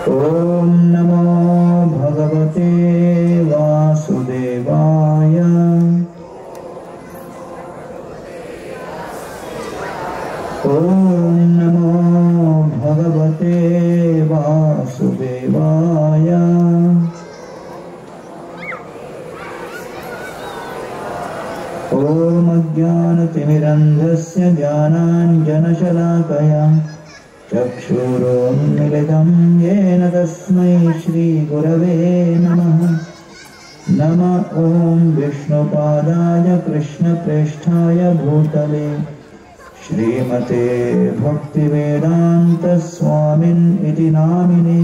ओम नमो भगवते वासुदेवाय। ओम नमो भगवते वासुदेवाय। ओम अज्ञानतिमिरन्धस्य ज्ञानाञ्जनशलाकया चक्षुरुन्मीलितं येन तस्मै श्रीगुरवे नमः। नमः ॐ विष्णुपादाय कृष्णप्रेष्ठाय भूतले श्रीमते भक्तिवेदान्तस्वामिनिति नामिने।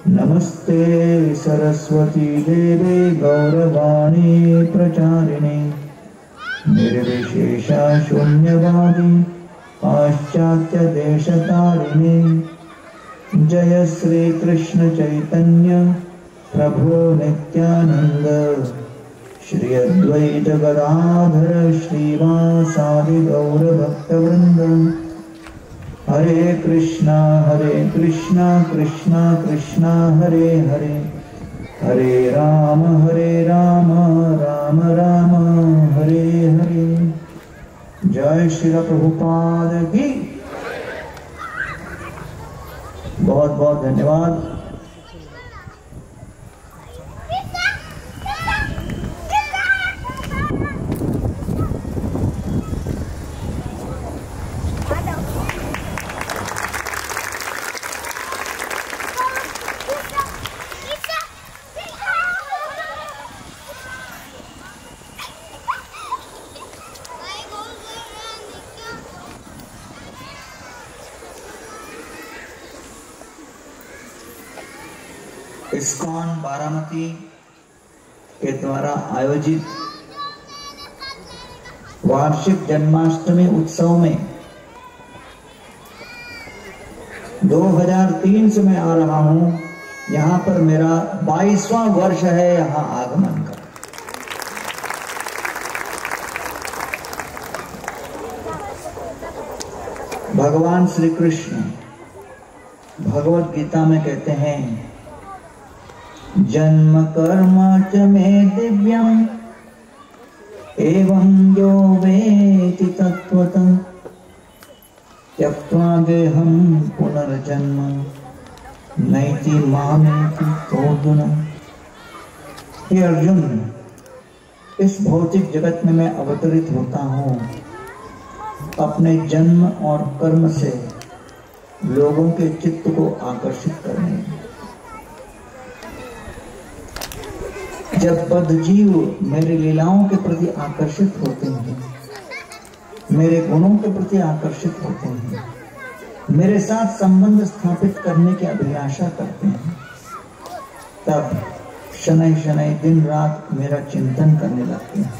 नमस्ते सरस्वती देवे गौरवाणी प्रचारिणे निर्विशेषा शून्यवादी पाश्चात्य देशतारिणे। जय श्री कृष्ण चैतन्य प्रभु नित्यानंद श्री अद्वैत गदाधर श्रीवासादि गौर भक्तवृंद। हरे कृष्णा कृष्णा कृष्णा हरे हरे, हरे राम राम राम हरे हरे। जय श्री प्रभुपाद की। बहुत बहुत धन्यवाद। इस्कॉन बारामती के द्वारा आयोजित वार्षिक जन्माष्टमी उत्सव में 2003 से मैं आ रहा हूं। यहां पर मेरा 22वां वर्ष है यहां आगमन का। भगवान श्री कृष्ण भगवत गीता में कहते हैं, जन्म कर्म च मे दिव्यम् एवं यो वेति तत्त्वतः त्यक्त्वा देहं पुनर्जन्म नैति मामेति तोर्जुन। हे अर्जुन, इस भौतिक जगत में मैं अवतरित होता हूँ अपने जन्म और कर्म से लोगों के चित्त को आकर्षित करने। जब बद्ध जीव मेरी लीलाओं के प्रति आकर्षित होते हैं, मेरे गुणों के प्रति आकर्षित होते हैं, मेरे साथ संबंध स्थापित करने की अभिलाषा करते हैं, तब शनै शनै दिन रात मेरा चिंतन करने लगते हैं।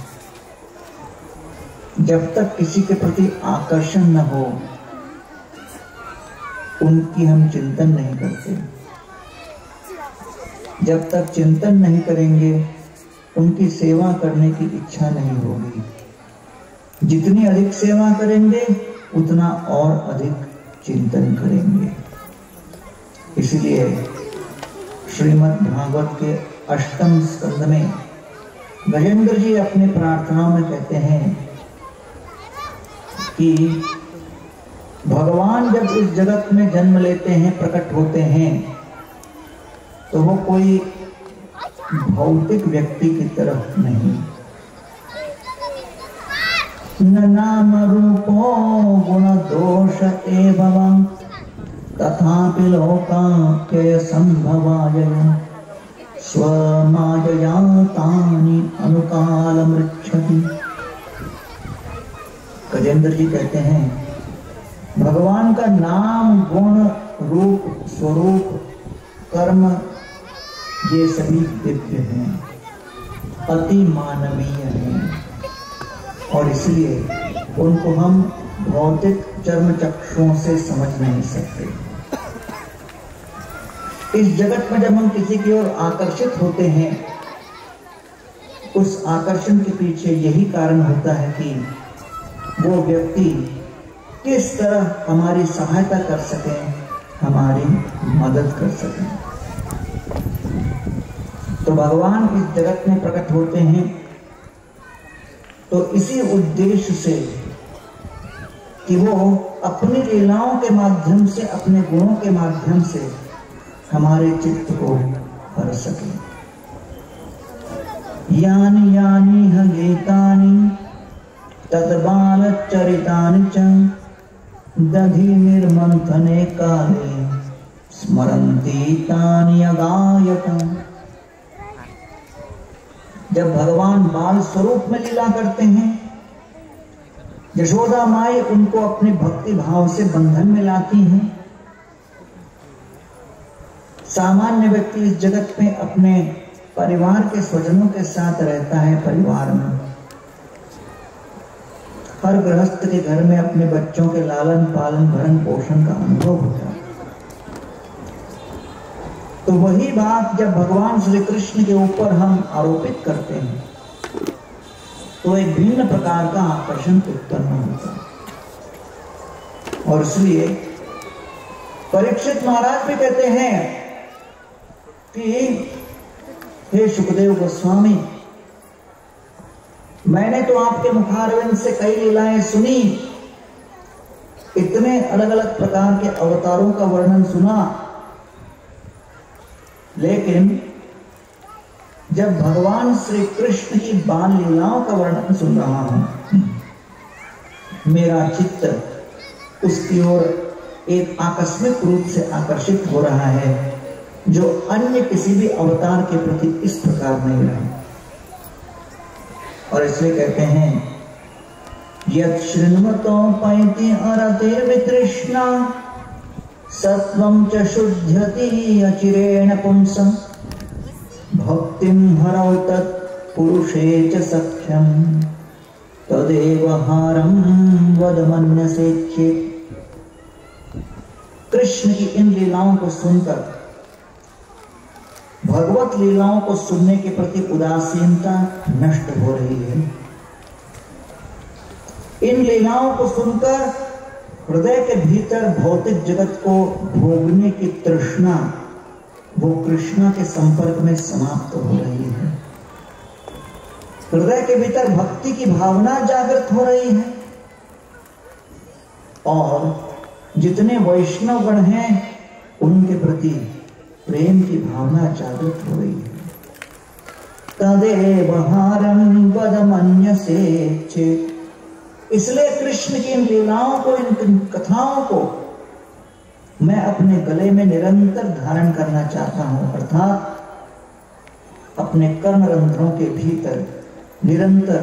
जब तक किसी के प्रति आकर्षण न हो उनकी हम चिंतन नहीं करते। जब तक चिंतन नहीं करेंगे उनकी सेवा करने की इच्छा नहीं होगी। जितनी अधिक सेवा करेंगे उतना और अधिक चिंतन करेंगे। इसलिए श्रीमद् भागवत के 8वें स्कंद में गजेंद्र जी अपनी प्रार्थनाओं में कहते हैं कि भगवान जब इस जगत में जन्म लेते हैं, प्रकट होते हैं, तो वो कोई भौतिक व्यक्ति की तरफ नहीं। न नाम रूपो गुण दोष एवं तथापि लोकाप्यय संभवाय स्वमायया तानि अनुकालमृच्छति। गजेंद्र जी कहते हैं, भगवान का नाम, गुण, रूप, स्वरूप, कर्म ये सभी दिव्य हैं, अति मानवीय हैं, और इसलिए उनको हम भौतिक चर्म चक्षुओं से समझ नहीं सकते। इस जगत में जब हम किसी की ओर आकर्षित होते हैं, उस आकर्षण के पीछे यही कारण होता है कि वो व्यक्ति किस तरह हमारी सहायता कर सके, हमारी मदद कर सकें। तो भगवान इस जगत में प्रकट होते हैं तो इसी उद्देश्य से कि वो अपनी लीलाओं के माध्यम से, अपने गुणों के माध्यम से हमारे चित्त को हर सके। यानि यानि ह गीतानि तद्बालचरितानि च दधि निर्मंथने काले स्मरन्ति तानि अगायत। जब भगवान बाल स्वरूप में लीला करते हैं, यशोदा माई उनको अपने भक्ति भाव से बंधन में लाती हैं। सामान्य व्यक्ति इस जगत में अपने परिवार के स्वजनों के साथ रहता है। परिवार में हर गृहस्थ के घर में अपने बच्चों के लालन पालन भरण पोषण का अनुभव होता है। तो वही बात जब भगवान श्री कृष्ण के ऊपर हम आरोपित करते हैं तो एक भिन्न प्रकार का आकर्षण उत्पन्न होता है। और इसलिए परीक्षित महाराज भी कहते हैं कि हे सुखदेव गोस्वामी, मैंने तो आपके मुखारविंद से कई लीलाएं सुनी, इतने अलग अलग प्रकार के अवतारों का वर्णन सुना, लेकिन जब भगवान श्री कृष्ण की बाल लीलाओं का वर्णन सुन रहा हूं, मेरा चित्त उसकी ओर एक आकस्मिक रूप से आकर्षित हो रहा है, जो अन्य किसी भी अवतार के प्रति इस प्रकार नहीं रहा। और इसलिए कहते हैं यत् शृण्वतो पैति अरतिर्वितृष्णा सत्वं च शुध्यति अचिरेण पुंसं भक्तिं हरौ तत् पुरुषे च सख्यं तदेव हारं वद मन्यसे चेत्। कृष्ण की इन लीलाओं को सुनकर, भगवत लीलाओं को सुनने के प्रति उदासीनता नष्ट हो रही है। इन लीलाओं को सुनकर हृदय के भीतर भौतिक जगत को भोगने की तृष्णा वो कृष्ण के संपर्क में समाप्त हो रही है। हृदय के भीतर भक्ति की भावना जागृत हो रही है और जितने वैष्णवगण हैं उनके प्रति प्रेम की भावना जागृत हो रही है। तदेव हारं वद मन्यसे चेत्। इसलिए कृष्ण की इन लीलाओं को, इन कथाओं को मैं अपने गले में निरंतर धारण करना चाहता हूं, अर्थात अपने कर्म रंध्रों के भीतर निरंतर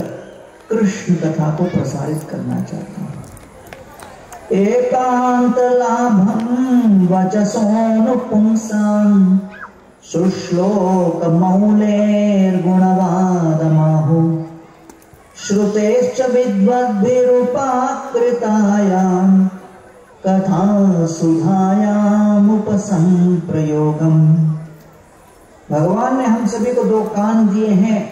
कृष्ण कथा को प्रसारित करना चाहता हूं। एकांत लाभं वचसोऽनुपुंसां शुश्लोक मौलेर्गुणवादमाहु श्रुतेश्च विद्वद्भिरुपाकृतायां कथा सुधायामुपसंप्रयोगम्। भगवान ने हम सभी को दो कान दिए हैं,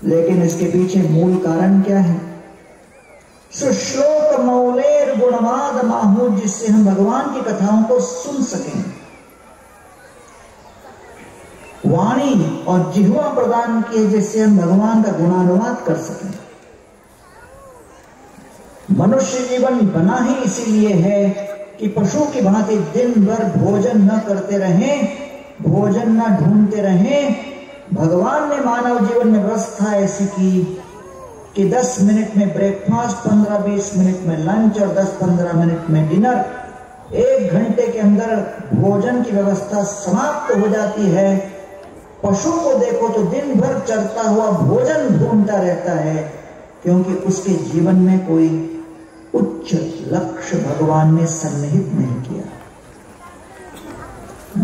लेकिन इसके पीछे मूल कारण क्या है? सुश्लोक मौलेर गुणवाद माहू, जिससे हम भगवान की कथाओं को सुन सकें। वाणी और जिह्वा प्रदान किए जिससे हम भगवान का गुणानुवाद कर सकें। मनुष्य जीवन बना ही इसीलिए है कि पशु की भांति दिन भर भोजन न करते रहें, भोजन न ढूंढते रहें। भगवान ने मानव जीवन में व्यवस्था ऐसी की कि 10 मिनट में ब्रेकफास्ट, 15-20 मिनट में लंच और 10-15 मिनट में डिनर, 1 घंटे के अंदर भोजन की व्यवस्था समाप्त हो जाती है। पशु को देखो तो दिन भर चरता हुआ भोजन ढूंढता रहता है, क्योंकि उसके जीवन में कोई उच्च लक्ष्य भगवान ने सन्निहित नहीं किया।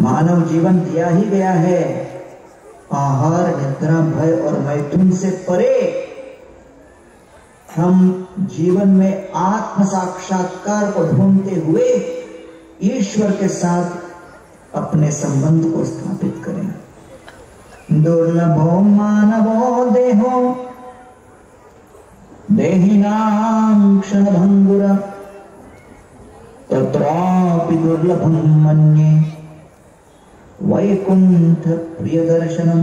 मानव जीवन दिया ही गया है आहार, निद्रा, भय और मैथुन से परे। हम जीवन में आत्म साक्षात्कार को ढूंढते हुए ईश्वर के साथ अपने संबंध को स्थापित करें। दुर्लभो मानवो देहो देहिनां क्षणभंगुर तत्रापि दुर्लभं मन्ये वैकुंठ प्रिय दर्शनम।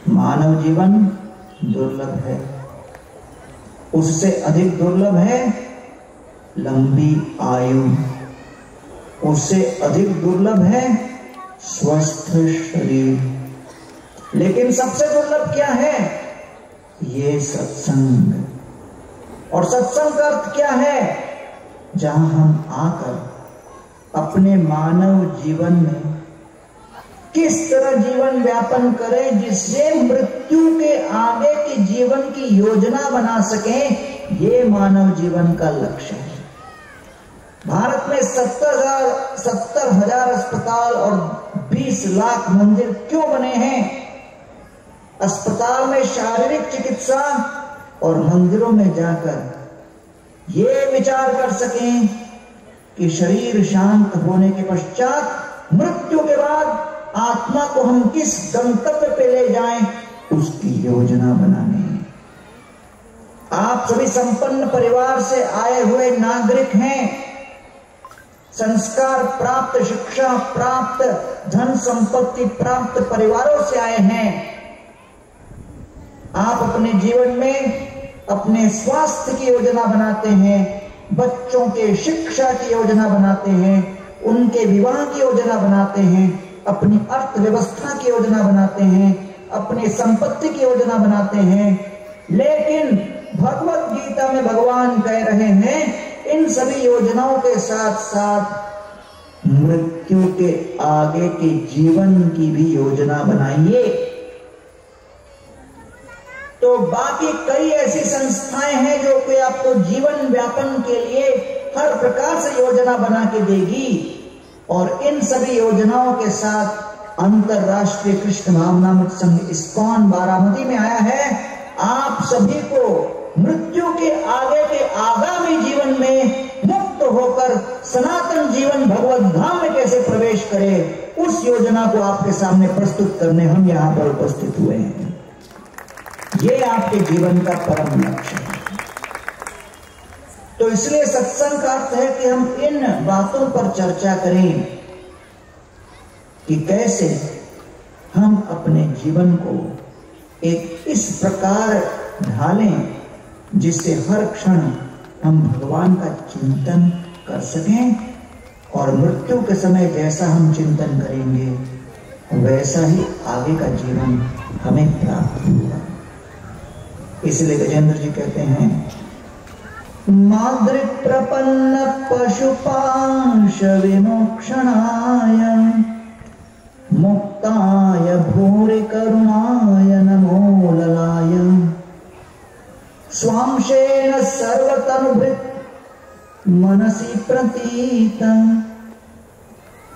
मानव जीवन दुर्लभ है, उससे अधिक दुर्लभ है लंबी आयु, उससे अधिक दुर्लभ है स्वस्थ शरीर। लेकिन सबसे दुर्लभ क्या है? ये सत्संग। और सत्संग का अर्थ क्या है? जहां हम आकर अपने मानव जीवन में किस तरह जीवन व्यापन करें जिससे मृत्यु के आगे के जीवन की योजना बना सकें, ये मानव जीवन का लक्ष्य है। भारत में 70,000 अस्पताल और 20 लाख मंदिर क्यों बने हैं? अस्पताल में शारीरिक चिकित्सा और मंदिरों में जाकर ये विचार कर सकें कि शरीर शांत होने के पश्चात मृत्यु के बाद आत्मा को हम किस गंतव्य पे ले जाएं, उसकी योजना बनाने। आप सभी संपन्न परिवार से आए हुए नागरिक हैं, संस्कार प्राप्त, शिक्षा प्राप्त, धन संपत्ति प्राप्त परिवारों से आए हैं। आप अपने जीवन में अपने स्वास्थ्य की योजना बनाते हैं, बच्चों के शिक्षा की योजना बनाते हैं, उनके विवाह की योजना बनाते हैं, अपनी अर्थव्यवस्था की योजना बनाते हैं, अपनी संपत्ति की योजना बनाते हैं। लेकिन भगवत गीता में भगवान कह रहे हैं इन सभी योजनाओं के साथ साथ मृत्यु के आगे के जीवन की भी योजना बनाइए। तो बाकी कई ऐसी संस्थाएं हैं जो कि आपको जीवन व्यापन के लिए हर प्रकार से योजना बना के देगी। और इन सभी योजनाओं के साथ अंतरराष्ट्रीय कृष्ण भावनामृत संघ इस्कॉन बारामती में आया है आप सभी को मृत्यु के आगे के आगामी जीवन में मुक्त होकर सनातन जीवन भगवत धाम में कैसे प्रवेश करे, उस योजना को आपके सामने प्रस्तुत करने हम यहाँ पर उपस्थित हुए हैं। ये आपके जीवन का परम लक्ष्य है। तो इसलिए सत्संग का अर्थ है कि हम इन बातों पर चर्चा करें कि कैसे हम अपने जीवन को एक इस प्रकार ढालें जिससे हर क्षण हम भगवान का चिंतन कर सकें और मृत्यु के समय जैसा हम चिंतन करेंगे वैसा ही आगे का जीवन हमें प्राप्त होगा। इसलिए गजेंद्र जी कहते हैं माद्रिक प्रपन्न पशुपांश विमोक्षणाय मुक्ताय भूरि करुणाय नमो ललाय स्वांशेन सर्वतनुभृत् मनसि प्रतीत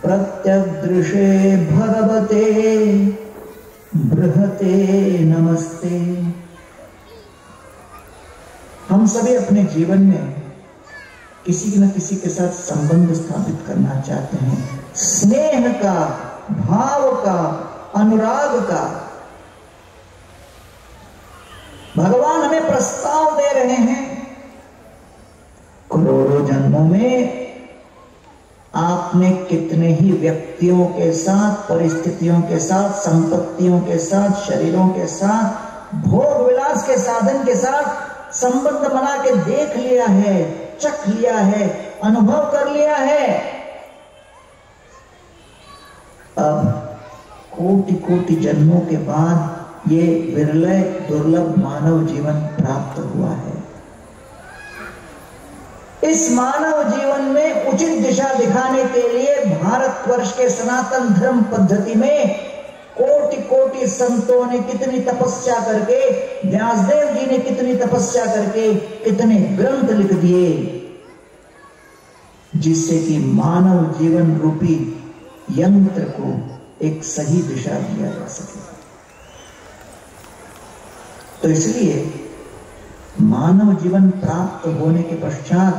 प्रत्यग्दृशे भगवते बृहते नमस्ते। हम सभी अपने जीवन में किसी न किसी के साथ संबंध स्थापित करना चाहते हैं, स्नेह का, भाव का, अनुराग का। भगवान हमें प्रस्ताव दे रहे हैं करोड़ों जन्मों में आपने कितने ही व्यक्तियों के साथ, परिस्थितियों के साथ, संपत्तियों के साथ, शरीरों के साथ, भोग विलास के साधन के साथ संबंध बना के देख लिया है, चख लिया है, अनुभव कर लिया है। अब कोटि कोटि जन्मों के बाद ये विरले दुर्लभ मानव जीवन प्राप्त हुआ है। इस मानव जीवन में उचित दिशा दिखाने के लिए भारतवर्ष के सनातन धर्म पद्धति में कोटि कोटि संतों ने कितनी तपस्या करके, व्यासदेव जी ने कितनी तपस्या करके कितने ग्रंथ लिख दिए जिससे कि मानव जीवन रूपी यंत्र को एक सही दिशा दिया जा सके। तो इसलिए मानव जीवन प्राप्त होने के पश्चात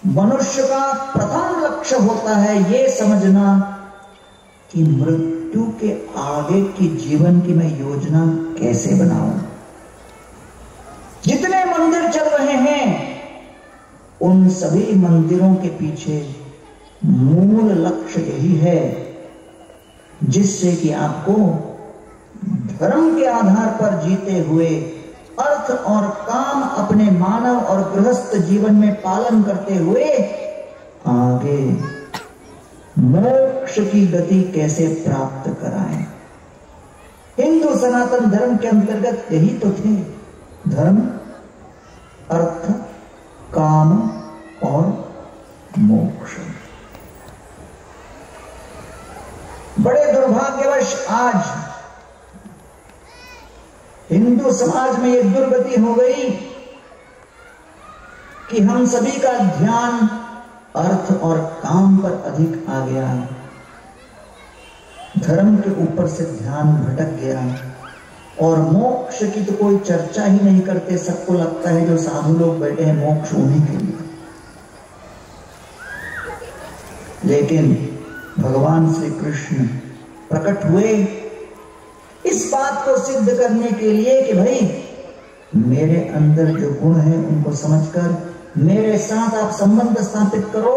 मनुष्य का प्रथम लक्ष्य होता है ये समझना कि मृत्यु के आगे की जीवन की मैं योजना कैसे बनाऊं। जितने मंदिर चल रहे हैं उन सभी मंदिरों के पीछे मूल लक्ष्य यही है, जिससे कि आपको धर्म के आधार पर जीते हुए अर्थ और काम अपने मानव और गृहस्थ जीवन में पालन करते हुए आगे मोक्ष की गति कैसे प्राप्त कराएं। हिंदू सनातन धर्म के अंतर्गत यही तो थे, धर्म, अर्थ, काम और मोक्ष। बड़े दुर्भाग्यवश आज हिंदू समाज में एक दुर्गति हो गई कि हम सभी का ध्यान अर्थ और काम पर अधिक आ गया, धर्म के ऊपर से ध्यान भटक गया और मोक्ष की तो कोई चर्चा ही नहीं करते। सबको लगता है जो साधु लोग बैठे हैं मोक्ष होने के लिए, लेकिन भगवान श्री कृष्ण प्रकट हुए इस बात को सिद्ध करने के लिए कि भाई मेरे अंदर जो गुण है उनको समझकर मेरे साथ आप संबंध स्थापित करो।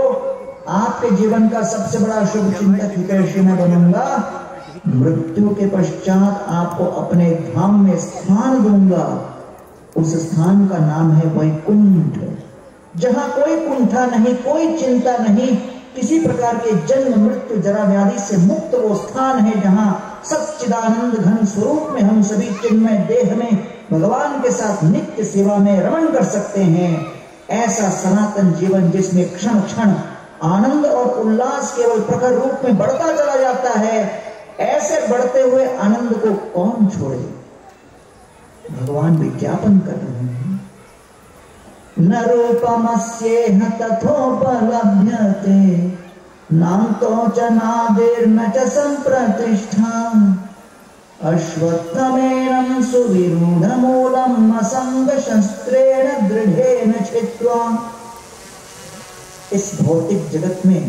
आपके जीवन का सबसे बड़ा शुभ चिंतक हितैषी मैं बनूंगा। मृत्यु के पश्चात आपको अपने धाम में स्थान दूंगा। उस स्थान का नाम है वैकुंठ, जहां कोई कुंठा नहीं, कोई चिंता नहीं, किसी प्रकार के जन्म मृत्यु जरा व्याधि से मुक्त वो स्थान है जहां सच्चिदानंद घन स्वरूप में हम सभी चिन्मय देह में भगवान के साथ नित्य सेवा में रमण कर सकते हैं। ऐसा सनातन जीवन जिसमें क्षण क्षण आनंद और उल्लास केवल प्रखर रूप में बढ़ता चला जाता है, ऐसे बढ़ते हुए आनंद को कौन छोड़े। भगवान विज्ञापन कर रहे हैं, न रूपमस्येह तथोपलभ्यते नान्तो च नादिर्न च संप्रतिष्ठा अश्वत्थमेनं सुविरूढमूलम् असंगशस्त्रेण दृढेन छित्त्वा। इस भौतिक जगत में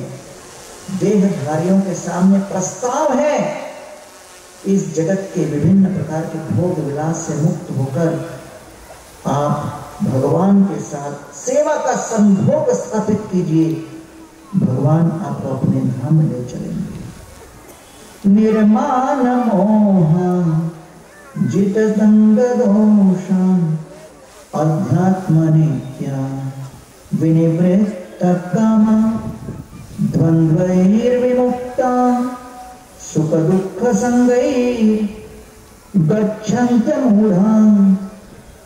देहधारियों के सामने प्रस्ताव है, इस जगत के विभिन्न प्रकार के भोग विलास से मुक्त होकर आप भगवान के साथ सेवा का संभोग स्थापित कीजिए। भगवान आपको अपने धाम में ले चलेंगे। निर्माण मोह जित संग दोषा अध्यात्म नित्या विनिवृत्त कामा द्वंद्वैर्विमुक्ता सुख दुख संगैः गच्छन्ति मूढ़ा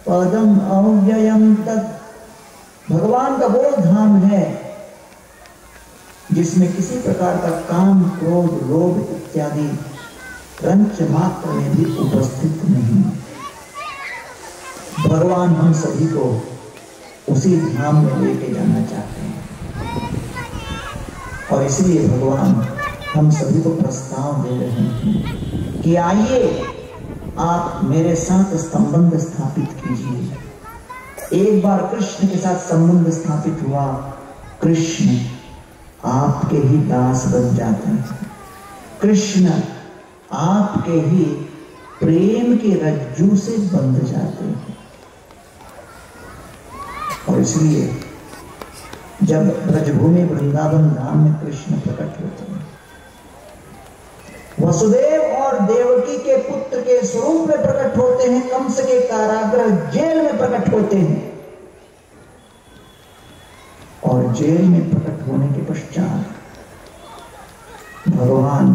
पदम अव्ययम तत्। भगवान का वो धाम है जिसमें किसी प्रकार का काम, क्रोध, लोभ इत्यादि रंच मात्र में भी उपस्थित नहीं। भगवान हम सभी को उसी धाम में लेके जाना चाहते हैं और इसलिए भगवान हम सभी को प्रस्ताव दे रहे हैं कि आइए आप मेरे साथ संबंध स्थापित कीजिए। एक बार कृष्ण के साथ संबंध स्थापित हुआ, कृष्ण आपके ही दास बन जाते हैं। कृष्ण आपके ही प्रेम की रज्जू से बंध जाते हैं। और इसलिए जब ब्रजभूमि वृंदावन धाम में कृष्ण प्रकट होते हैं, वसुदेव और देवकी के पुत्र के स्वरूप में प्रकट होते हैं, कंस के कारागृह जेल में प्रकट होते हैं और जेल में प्रकट होने के पश्चात भगवान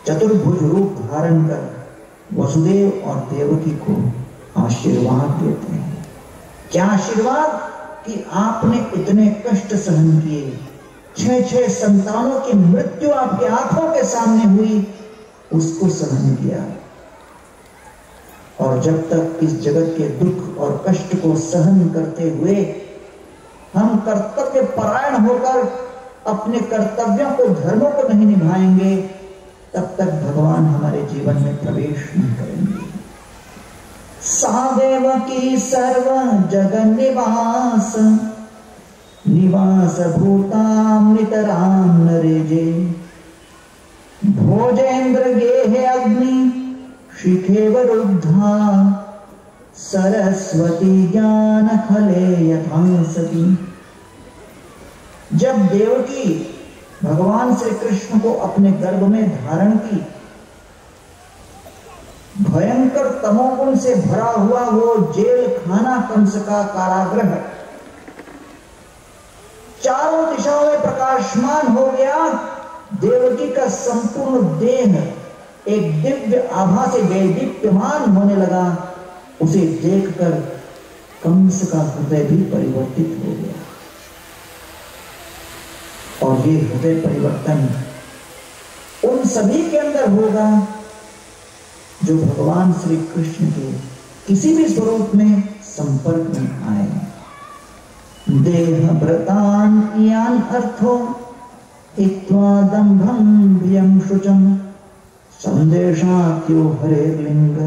चतुर्भुज रूप धारण कर वसुदेव और देवकी को आशीर्वाद देते हैं। क्या आशीर्वाद कि आपने इतने कष्ट सहन किए, 6 संतानों की मृत्यु आपके आंखों के सामने हुई, उसको सहन किया। और जब तक इस जगत के दुख और कष्ट को सहन करते हुए हम कर्तव्य परायण होकर अपने कर्तव्यों को, धर्मों को नहीं निभाएंगे, तब तक भगवान हमारे जीवन में प्रवेश नहीं करेंगे। सादेव की सर्व जगन निवास भूतामृतराम नरेजे भोजेन्द्र गेहे अग्नि शिखेव रुद्धा सरस्वती ज्ञान खले यथांसति जब देवकी भगवान श्री कृष्ण को अपने गर्भ में धारण की, भयंकर तमोगुण से भरा हुआ वो जेल खाना कंस का कारागृह चारों दिशाओं में प्रकाशमान हो गया। देवकी का संपूर्ण देह एक दिव्य आभा से दैदीप्यमान होने लगा। उसे देखकर कंस का हृदय भी परिवर्तित हो गया। और ये हृदय परिवर्तन उन सभी के अंदर होगा जो भगवान श्री कृष्ण के किसी भी स्वरूप में संपर्क में आए। देह व्रतान यान अर्थो हित्वा दंभं भियं शुचम संदेशात्यो हरे लिंग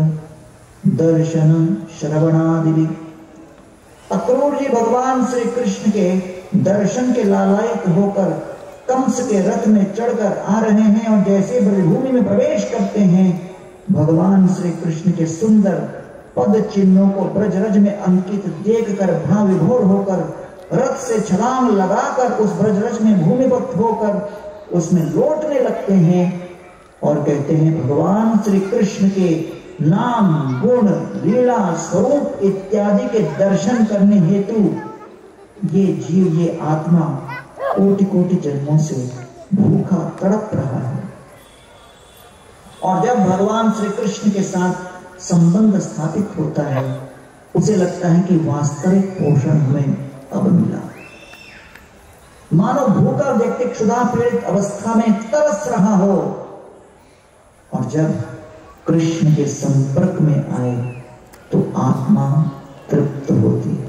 दर्शन श्रवणादि। अक्रूर जी भगवान श्री कृष्ण के दर्शन के लालायित होकर कंस के रथ में चढ़कर आ रहे हैं और जैसे ब्रजभूमि में प्रवेश करते हैं, भगवान श्री कृष्ण के सुंदर पद चिन्हों को ब्रजरज में अंकित देखकर भाव विभोर होकर रथ से छलांग लगाकर उस ब्रजरज में भूमिपत होकर उसमें लौटने लगते हैं और कहते हैं, भगवान श्री कृष्ण के नाम गुण लीला स्वरूप इत्यादि के दर्शन करने हेतु ये जीव, ये आत्मा कोटि कोटि जन्मों से भूखा तड़प रहा है। और जब भगवान श्री कृष्ण के साथ संबंध स्थापित होता है, उसे लगता है कि वास्तविक पोषण हमें अब मिला। मानो भूखा व्यक्ति क्षुधा पीड़ित अवस्था में तरस रहा हो और जब कृष्ण के संपर्क में आए तो आत्मा तृप्त होती है।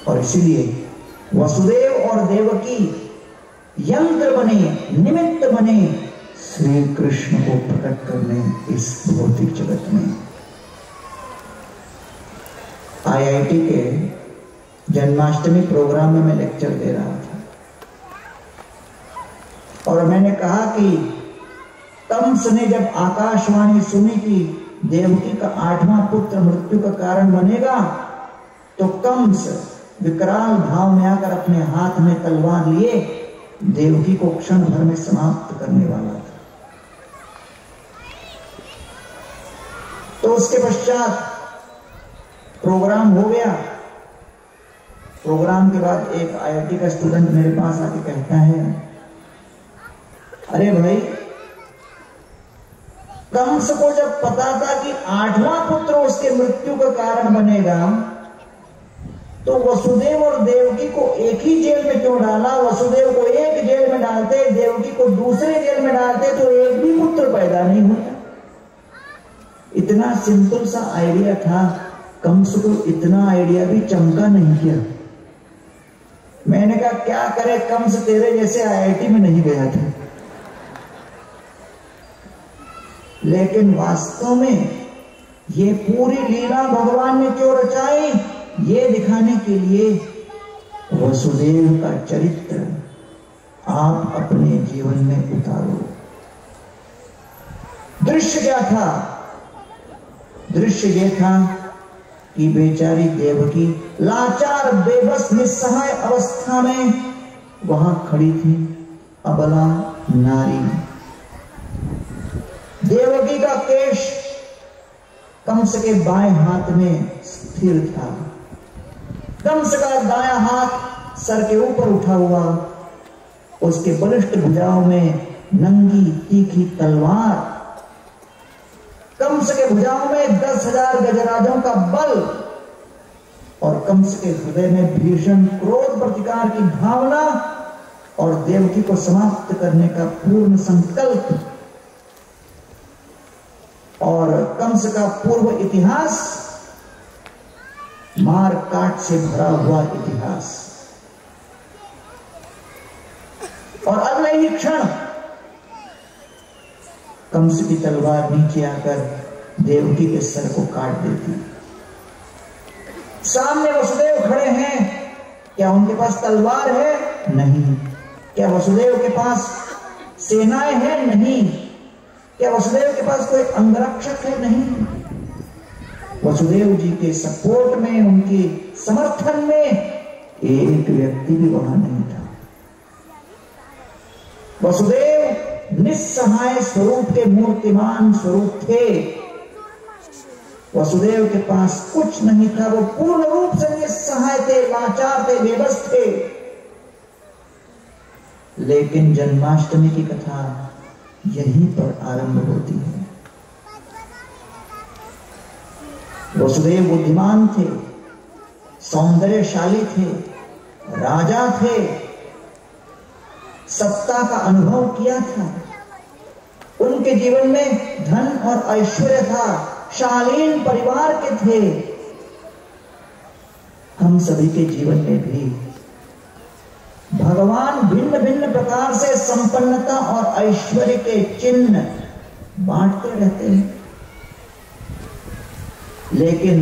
और इसीलिए वसुदेव और देवकी यंत्र बने, निमित्त बने श्री कृष्ण को प्रकट करने इस भौतिक जगत में। आईआईटी के जन्माष्टमी प्रोग्राम में मैं लेक्चर दे रहा था और मैंने कहा कि कंस ने जब आकाशवाणी सुनी कि देवकी का 8वां पुत्र मृत्यु का कारण बनेगा, तो कंस विकराल भाव में आकर अपने हाथ में तलवार लिए देवकी को क्षण भर में समाप्त करने वाला था। तो उसके पश्चात प्रोग्राम हो गया। प्रोग्राम के बाद एक आईआईटी का स्टूडेंट मेरे पास आके कहता है, अरे भाई, कंस को जब पता था कि 8वां पुत्र उसके मृत्यु का कारण बनेगा, तो वसुदेव और देवकी को एक ही जेल में क्यों डाला? वसुदेव को एक जेल में डालते, देवकी को दूसरे जेल में डालते तो एक भी पुत्र पैदा नहीं होता। इतना सिंपल सा आइडिया था, कंस को इतना आइडिया भी चमका नहीं किया। मैंने कहा क्या करे कंस, तेरे जैसे आईआईटी में नहीं गया था। लेकिन वास्तव में ये पूरी लीला भगवान ने क्यों रचाई? ये दिखाने के लिए वसुदेव का चरित्र आप अपने जीवन में उतारो। दृश्य क्या था? दृश्य ये था कि बेचारी देवकी लाचार, बेबस, निस्सहाय अवस्था में वहां खड़ी थी, अबला नारी। देवकी का केश कंस के बाएं हाथ में स्थिर था, कंस का दायां हाथ सर के ऊपर उठा हुआ, उसके बलिष्ठ भुजाओं में नंगी तीखी तलवार, कंस के भुजाओं में 10,000 गजराजों का बल और कंस के हृदय में भीषण क्रोध प्रतिकार की भावना और देवकी को समाप्त करने का पूर्ण संकल्प और कंस का पूर्व इतिहास, मार काट से भरा हुआ इतिहास। और अगले ही क्षण कंस की तलवार नीचे आकर देवकी के सर को काट देती। सामने वसुदेव खड़े हैं, क्या उनके पास तलवार है? नहीं। क्या वसुदेव के पास सेनाएं हैं? नहीं। क्या वसुदेव के पास कोई अंगरक्षक है? नहीं। वसुदेव जी के सपोर्ट में, उनके समर्थन में एक व्यक्ति भी वहां नहीं था। वसुदेव निस्सहाय स्वरूप के मूर्तिमान स्वरूप थे। वसुदेव के पास कुछ नहीं था, वो पूर्ण रूप से निस्सहाय थे, लाचार थे, बेबस थे। लेकिन जन्माष्टमी की कथा यहीं पर आरंभ होती है। वसुदेव बुद्धिमान थे, सौंदर्यशाली थे, राजा थे, सत्ता का अनुभव किया था। उनके जीवन में धन और ऐश्वर्य था, शालीन परिवार के थे। हम सभी के जीवन में भी भगवान भिन्न भिन्न प्रकार से संपन्नता और ऐश्वर्य के चिन्ह बांटते रहते हैं। लेकिन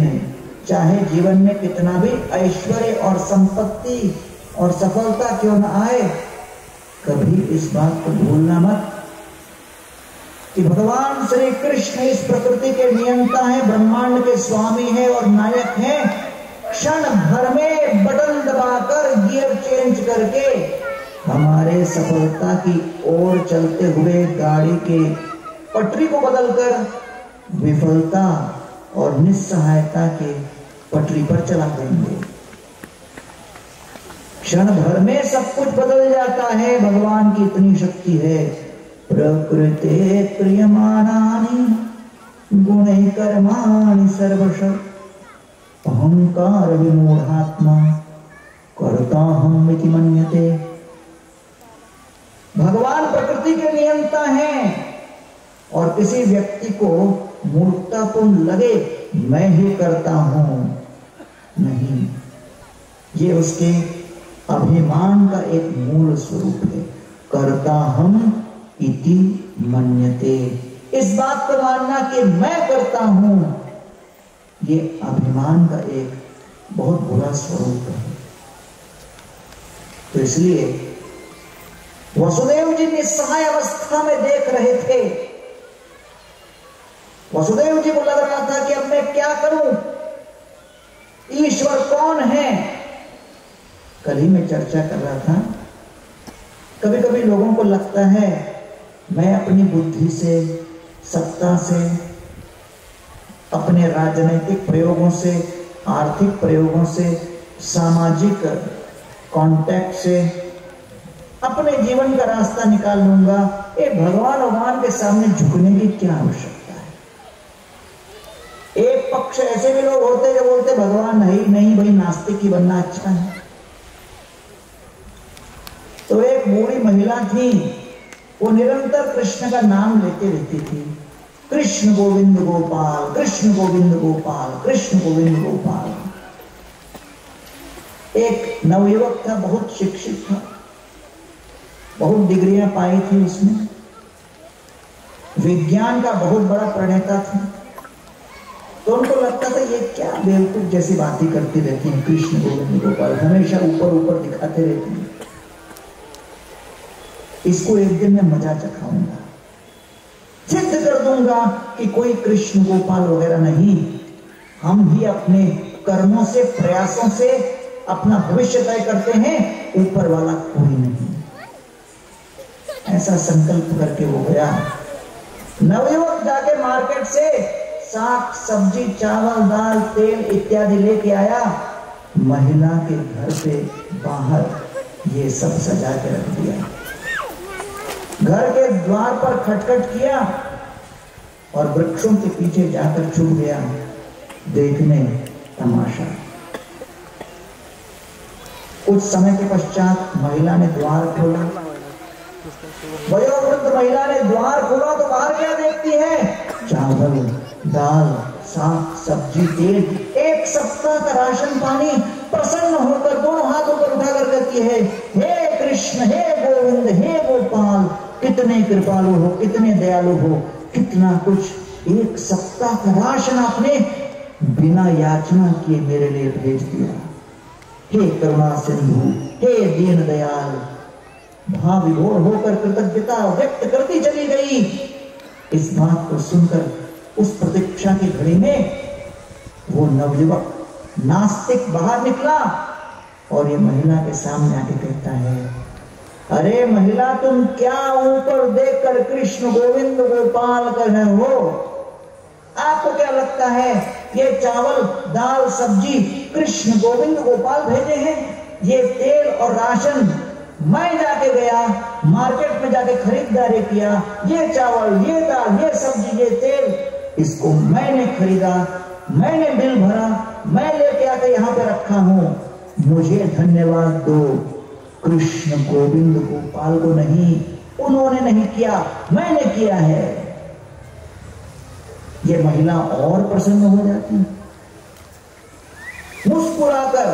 चाहे जीवन में कितना भी ऐश्वर्य और संपत्ति और सफलता क्यों न आए, कभी इस बात को भूलना मत कि भगवान श्री कृष्ण इस प्रकृति के नियंता हैं, ब्रह्मांड के स्वामी हैं और नायक हैं। क्षण भर में बटन दबाकर गियर चेंज करके हमारे सफलता की ओर चलते हुए गाड़ी के पटरी को बदलकर विफलता और निस्सहायता के पटरी पर चला देंगे। क्षण भर में सब कुछ बदल जाता है, भगवान की इतनी शक्ति है। प्रकृते क्रियमाणानि गुणैः कर्माणि सर्वशः अहंकार विमूढ़ात्मा कर्ताहम् इति मन्यते। भगवान प्रकृति के नियंता हैं और किसी व्यक्ति को मूर्खतापूर्ण लगे मैं ही करता हूं, नहीं, ये उसके अभिमान का एक मूल स्वरूप है। कर्ताहम् इति मन्यते, इस बात को मानना कि मैं करता हूं, ये अभिमान का एक बहुत बुरा स्वरूप है। तो इसलिए वसुदेव जी निस्सहाय अवस्था में देख रहे थे। वसुदेव जी को लग रहा था कि अब मैं क्या करूं, ईश्वर कौन है। कल ही मैं चर्चा कर रहा था, कभी कभी लोगों को लगता है मैं अपनी बुद्धि से, सत्ता से, अपने राजनीतिक प्रयोगों से, आर्थिक प्रयोगों से, सामाजिक कांटेक्ट से अपने जीवन का रास्ता निकाल लूंगा। ये भगवान के सामने झुकने की क्या आवश्यकता है। एक पक्ष ऐसे भी लोग होते जो बोलते भगवान नहीं भाई, नास्तिक ही बनना अच्छा है। तो एक बूढ़ी महिला थी, वो निरंतर कृष्ण का नाम लेते रहती थी, कृष्ण गोविंद गोपाल, कृष्ण गोविंद गोपाल, कृष्ण गोविंद गोपाल। एक नवयुवक था, बहुत शिक्षित था, बहुत डिग्रियां पाई थी उसने, विज्ञान का बहुत बड़ा प्रणेता था। तो उनको लगता था ये क्या बेवकूफ जैसी बातें करती रहती हैं, कृष्ण गोविंद गोपाल हमेशा ऊपर ऊपर दिखाते रहती हैं, इसको एक दिन मैं मजा चखाऊंगा, सिद्ध कर दूंगा कि कोई कृष्ण गोपाल वगैरह नहीं, हम भी अपने कर्मों से, प्रयासों से अपना भविष्य तय करते हैं, ऊपर वाला कोई नहीं। ऐसा संकल्प करके वो गया। नवयुवक जाके मार्केट से साग सब्जी, चावल, दाल, तेल इत्यादि लेके आया। महिला के घर पे बाहर ये सब सजा के रख दिया। घर के द्वार पर खटखट किया और वृक्षों के पीछे जाकर छुप गया देखने तमाशा। कुछ समय के पश्चात महिला ने द्वार खोला। वयोवृद्ध महिला ने द्वार खोला तो बाहर क्या देखती है? चावल, दाल, साग सब्जी, तेल, एक सप्ताह का राशन पानी। प्रसन्न होकर दोनों हाथों पर उठाकर कहती है, हे कृष्ण, हे गोविंद, हे गोपाल, कितने कृपालु हो, कितने दयालु हो, कितना कुछ, एक सप्ताह का राशन आपने बिना याचना किए मेरे लिए भेज दिया। हे करुणा सिंधु, हे दीन दयाल। भाव विभोर होकर कृतज्ञता व्यक्त करती चली गई। इस बात को सुनकर उस प्रतीक्षा की घड़ी में वो नवयुवक नास्तिक बाहर निकला और ये महिला के सामने आके कहता है, अरे महिला, तुम क्या ऊपर देखकर कृष्ण गोविंद गोपाल कर रहे हो? आपको क्या लगता है ये चावल दाल सब्जी कृष्ण गोविंद गोपाल भेजे हैं? ये तेल और राशन मैं जाके गया मार्केट में जाके खरीदारी किया, ये चावल ये दाल ये सब्जी ये तेल इसको मैंने खरीदा, मैंने बिल भरा, मैं लेके आके यहाँ पे रखा हूं, मुझे धन्यवाद दो। कृष्ण गोविंद गोपाल को नहीं, उन्होंने नहीं किया, मैंने किया है। ये महिला और प्रसन्न हो जाती, मुस्कुराकर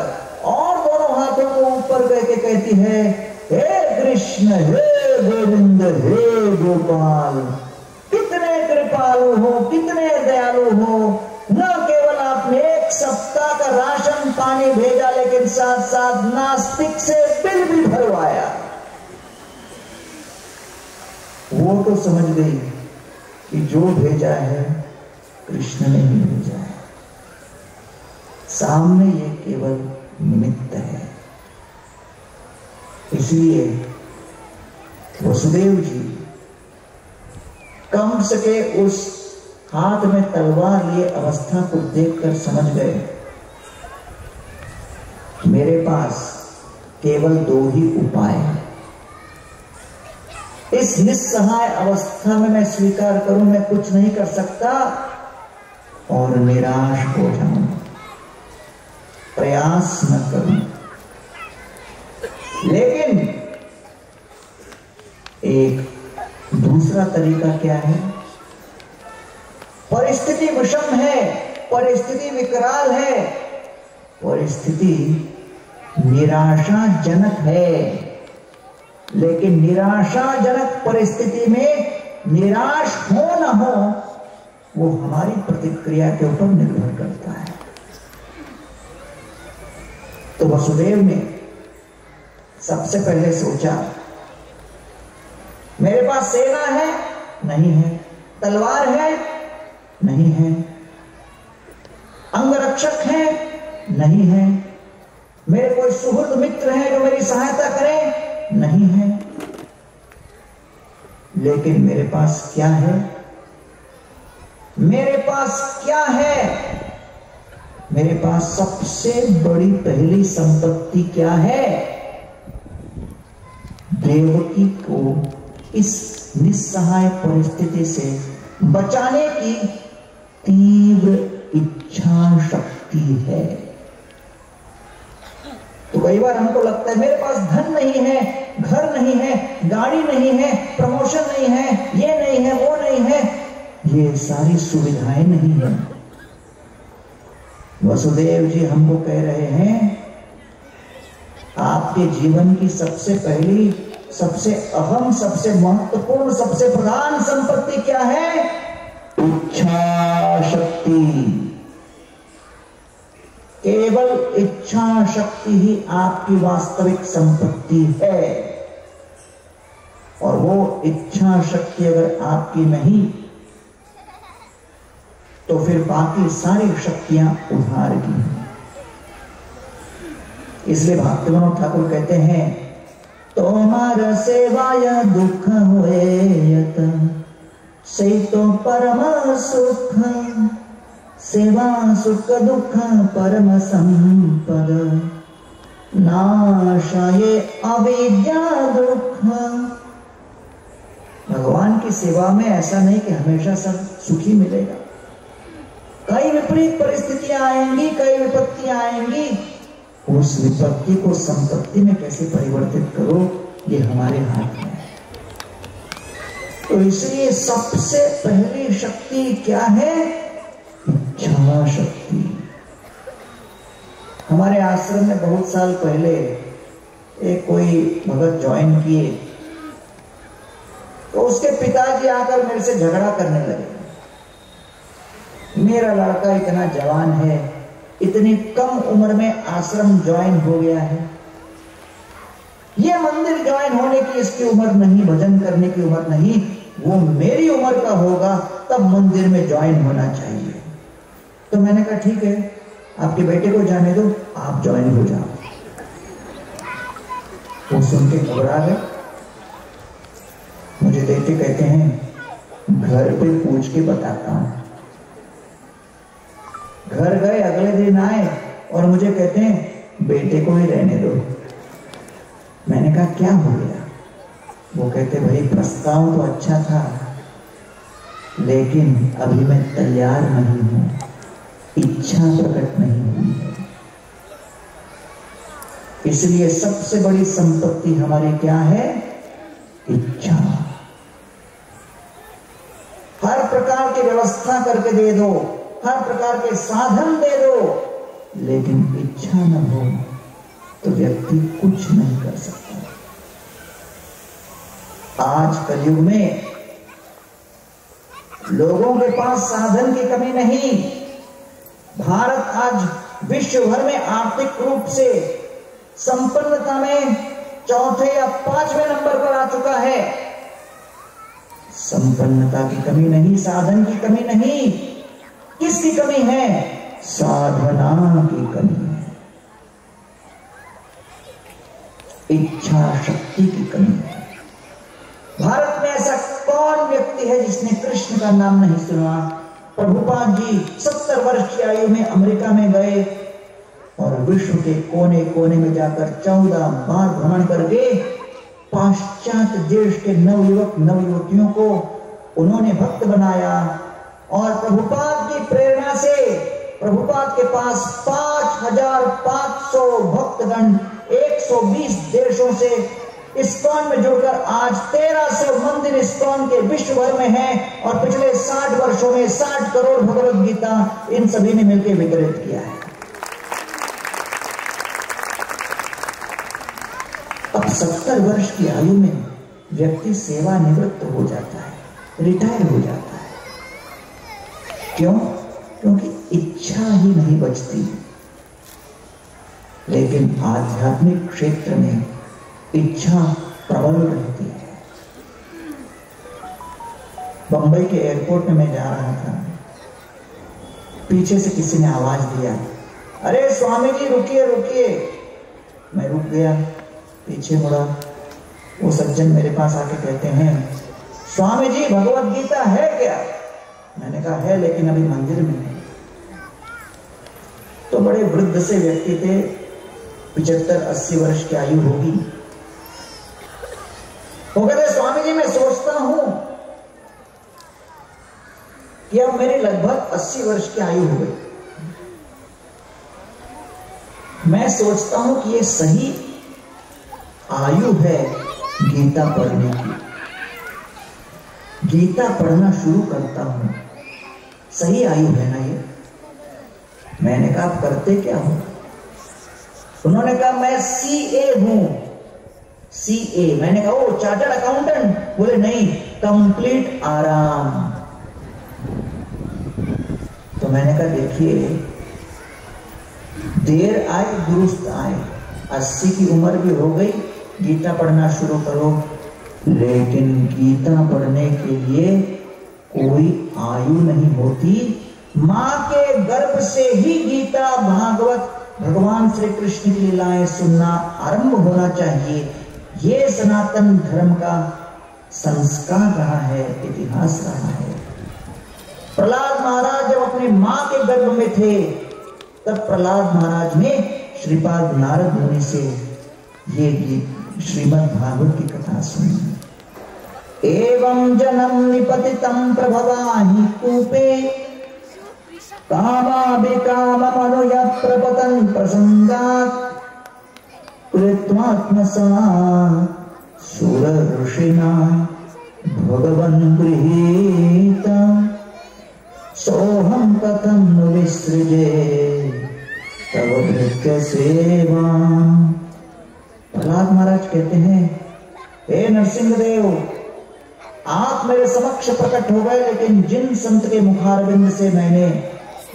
और दोनों हाथों को ऊपर करके कहती है, हे कृष्ण, हे गोविंद, हे गोपाल, कितने कृपालु हो, कितने दयालु हो। न केवल आपने एक सप्ताह का राशन पानी भेजा, लेकिन साथ साथ नास्तिक से बिल भी भरवाया। वो तो समझ गई कि जो भेजा है कृष्ण ने ही भेजा है, सामने ये केवल निमित्त है। इसलिए वसुदेव जी कंस के उस हाथ में तलवार लिए अवस्था को देखकर समझ गए, मेरे पास केवल दो ही उपाय हैं। इस निस्सहाय अवस्था में मैं स्वीकार करूं मैं कुछ नहीं कर सकता और निराश हो जाऊं, प्रयास न करूं। लेकिन एक दूसरा तरीका क्या है? परिस्थिति विषम है, परिस्थिति विकराल है, परिस्थिति निराशाजनक है, लेकिन निराशाजनक परिस्थिति में निराश हो न हो वो हमारी प्रतिक्रिया के ऊपर निर्भर करता है। तो वसुदेव ने सबसे पहले सोचा, मेरे पास सेना है? नहीं है। तलवार है? नहीं है। अंगरक्षक है? नहीं है। मेरे कोई सुहृद मित्र हैं जो मेरी सहायता करें? नहीं है। लेकिन मेरे पास क्या है? मेरे पास क्या है? मेरे पास सबसे बड़ी पहली संपत्ति क्या है? देवकी को इस निस्सहाय परिस्थिति से बचाने की तीव्र इच्छा शक्ति है। तो कई बार हमको लगता है मेरे पास धन नहीं है, घर नहीं है, गाड़ी नहीं है, प्रमोशन नहीं है, ये नहीं है, वो नहीं है, ये सारी सुविधाएं नहीं है। वसुदेव जी हमको कह रहे हैं, आपके जीवन की सबसे पहली, सबसे अहम, सबसे महत्वपूर्ण, सबसे प्रधान संपत्ति क्या है? इच्छा शक्ति। केवल इच्छा शक्ति ही आपकी वास्तविक संपत्ति है, और वो इच्छा शक्ति अगर आपकी नहीं तो फिर बाकी सारी शक्तियां उधार की हैं। इसलिए भक्तिविनोद ठाकुर कहते हैं, तोमार सेवाय दुख होएयत से तो परम सुख, सेवा सुख दुख परम संपद, नाशाये अविद्या दुख। भगवान की सेवा में ऐसा नहीं कि हमेशा सब सुखी मिलेगा, कई विपरीत परिस्थितियां आएंगी, कई विपत्तियां आएंगी। उस विपत्ति को संपत्ति में कैसे परिवर्तित करो, ये हमारे हाथ में है। तो इसलिए सबसे पहली शक्ति क्या है? इच्छा शक्ति। हमारे आश्रम में बहुत साल पहले एक कोई भगत ज्वाइन किए, तो उसके पिताजी आकर मेरे से झगड़ा करने लगे, मेरा लड़का इतना जवान है, इतनी कम उम्र में आश्रम ज्वाइन हो गया है, ये मंदिर ज्वाइन होने की इसकी उम्र नहीं, भजन करने की उम्र नहीं, वो मेरी उम्र का होगा तब मंदिर में ज्वाइन होना चाहिए। तो मैंने कहा ठीक है, आपके बेटे को जाने दो, आप ज्वाइन हो जाओ। वो सुन के घबरा गए, मुझे देख के कहते हैं घर पे पूछ के बताता हूं। घर गए, अगले दिन आए और मुझे कहते हैं बेटे को ही रहने दो। मैंने कहा क्या हो गया? वो कहते भाई प्रस्ताव तो अच्छा था, लेकिन अभी मैं तैयार नहीं हूं, इच्छा प्रकट नहीं हुई है। इसलिए सबसे बड़ी संपत्ति हमारी क्या है? इच्छा। हर प्रकार की व्यवस्था करके दे दो, हर प्रकार के साधन दे दो, लेकिन इच्छा न हो तो व्यक्ति कुछ नहीं कर सकता। आज कलयुग में लोगों के पास साधन की कमी नहीं। भारत आज विश्व भर में आर्थिक रूप से संपन्नता में चौथे या पांचवें नंबर पर आ चुका है। संपन्नता की कमी नहीं, साधन की कमी नहीं। किसकी कमी है? साधना की कमी है, इच्छा शक्ति की कमी है। भारत में ऐसा कौन व्यक्ति है जिसने कृष्ण का नाम नहीं सुना? प्रभुपाद जी 70 वर्ष की आयु में अमेरिका में गए और विश्व के कोने कोने में जाकर 14 बार भ्रमण करके पाश्चात्य देश के नवयुवक नवयुवतियों को उन्होंने भक्त बनाया। और प्रभुपाद की प्रेरणा से प्रभुपाद के पास 5500 भक्तगण 120 देशों से इस्कॉन में जुड़कर आज 1300 मंदिर इस्कॉन के विश्व भर में हैं और पिछले 60 वर्षों में 60 करोड़ भगवत गीता इन सभी ने मिलकर वितरित किया है। अब 70 वर्ष की आयु में व्यक्ति सेवा निवृत्त हो जाता है, रिटायर हो जाता है। क्यों? क्योंकि इच्छा ही नहीं बचती। लेकिन आध्यात्मिक क्षेत्र में इच्छा प्रबल रहती है। बंबई के एयरपोर्ट में मैं जा रहा था, पीछे से किसी ने आवाज दिया, अरे स्वामी जी रुकिए रुकिए। मैं रुक गया, पीछे मुड़ा। वो सज्जन मेरे पास आके कहते हैं, स्वामी जी भगवत गीता है क्या? मैंने कहा है, लेकिन अभी मंदिर में है। तो बड़े वृद्ध से व्यक्ति थे, 75-80 वर्ष की आयु होगी। वो कहते स्वामी जी मैं सोचता हूं कि अब मेरी लगभग 80 वर्ष की आयु हो गई। मैं सोचता हूं कि ये सही आयु है गीता पढ़ने की। गीता पढ़ना शुरू करता हूं, सही आयु है ना ये? मैंने कहा आप करते क्या हो? उन्होंने कहा मैं CA हूं। CA? मैंने कहा ओ चार्टर्ड अकाउंटेंट? बोले नहीं, कंप्लीट आराम। तो मैंने कहा देखिए, देर आए दुरुस्त आए। 80 की उम्र भी हो गई, गीता पढ़ना शुरू करो। लेकिन गीता पढ़ने के लिए कोई आयु नहीं होती। मां के गर्भ से ही गीता भागवत भगवान श्री कृष्ण की लीलाएं सुनना आरंभ होना चाहिए। ये सनातन धर्म का संस्कार रहा है, इतिहास रहा है। प्रहलाद महाराज जब अपने मां के गर्भ में थे, तब प्रहलाद महाराज ने श्रीपाद नारद मुनि से ये गीत श्रीमद् भागवत की कथा सुनी। एवं जनम निपतितं प्रभवाहि कूपे कामाभिकाममनुय प्रपतन् प्रसंगात् कृत्वात्मसा सुर ऋषिना भगवन् गृहीता सोहम कथं नु विसृजे तव भृत्य सेवा। प्रहलाद महाराज कहते हैं, हे नरसिंहदेव, आप मेरे समक्ष प्रकट हो गए, लेकिन जिन संत के मुखारविंद से मैंने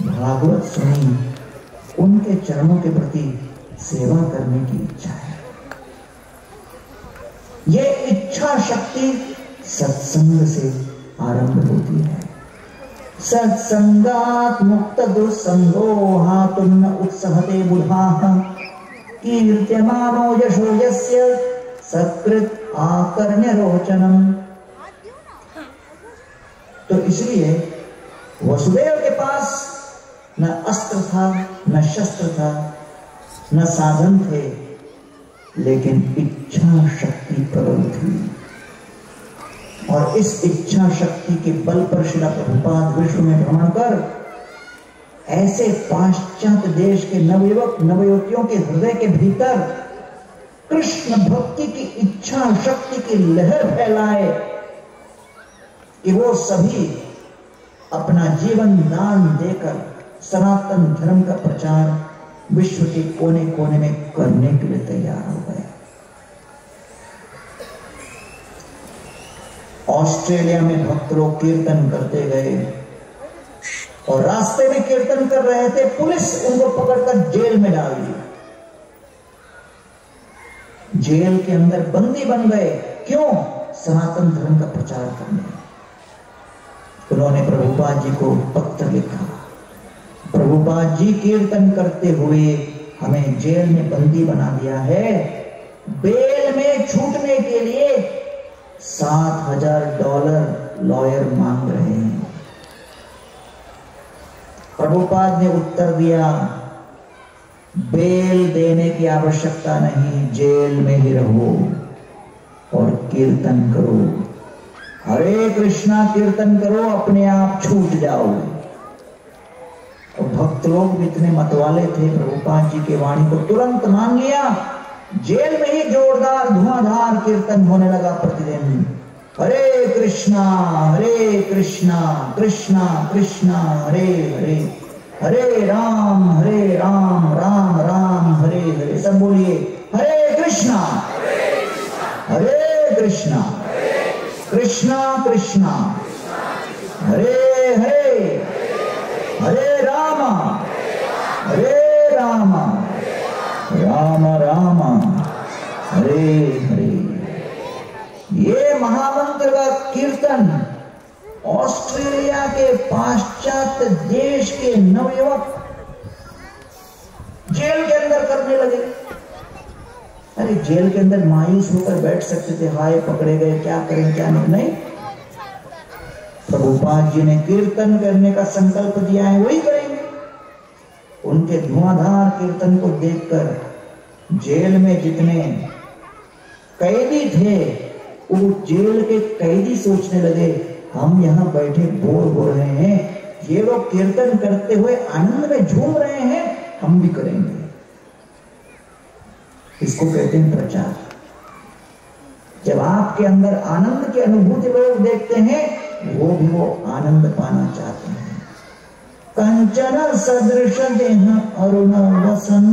भागवत सुनी, उनके चरणों के प्रति सेवा करने की इच्छा है। ये इच्छा शक्ति सत्संग से आरंभ होती है। सत्संगात् मुक्त दुस्संगो हातुन्न उत्सहते बुधाः कीर्त्यमानो यशो यस्य सकृत आकर्ण्य रोचनम। तो इसलिए वसुदेव के पास न अस्त्र था, न शस्त्र था, न साधन थे, लेकिन इच्छा शक्ति प्रबल थी। और इस इच्छा शक्ति के बल पर श्रील प्रभुपाद विश्व में भ्रमण कर ऐसे पाश्चात्य देश के नवयुवक नवयुवतियों के हृदय के भीतर कृष्ण भक्ति की इच्छा शक्ति की लहर फैलाए कि वो सभी अपना जीवन दान देकर सनातन धर्म का प्रचार विश्व के कोने कोने में करने के लिए तैयार हो गए। ऑस्ट्रेलिया में भक्त लोग कीर्तन करते गए और रास्ते में कीर्तन कर रहे थे, पुलिस उनको पकड़कर जेल में डाल दी। जेल के अंदर बंदी बन गए। क्यों? सनातन धर्म का प्रचार करने। उन्होंने प्रभुपाद जी को पत्र लिखा, प्रभुपाद जी कीर्तन करते हुए हमें जेल में बंदी बना दिया है, बेल में छूटने के लिए $7,000 लॉयर मांग रहे हैं। प्रभुपाद ने उत्तर दिया, बेल देने की आवश्यकता नहीं, जेल में ही रहो और कीर्तन करो, हरे कृष्णा कीर्तन करो, अपने आप छूट जाओगे। और भक्त लोग भी इतने मतवाले थे, प्रभुपाद जी के वाणी को तुरंत मान लिया। जेल में ही जोरदार धुआंधार कीर्तन होने लगा प्रतिदिन, हरे कृष्णा कृष्णा कृष्णा हरे हरे, हरे राम राम राम हरे हरे। सब बोलिए, हरे कृष्णा कृष्णा कृष्णा हरे हरे, हरे राम राम राम हरे हरे। ये महामंत्र का कीर्तन ऑस्ट्रेलिया के पाश्चात्य देश के नवयुवक जेल के अंदर करने लगे। अरे जेल के अंदर मायूस होकर बैठ सकते थे, हाय पकड़े गए, क्या करें क्या नहीं। प्रभुपाद जी ने कीर्तन करने का संकल्प दिया है, वही करेंगे। उनके धुआंधार कीर्तन को देखकर जेल में जितने कैदी थे, वो जेल के कैदी सोचने लगे, हम यहाँ बैठे बोर हो रहे हैं, ये लोग कीर्तन करते हुए आनंद में झूम रहे हैं, हम भी करेंगे। इसको कहते हैं प्रचार। जब आपके अंदर आनंद की अनुभूति लोग देखते हैं, वो आनंद पाना चाहते हैं। कंचन सदृश देह अरुण वसन,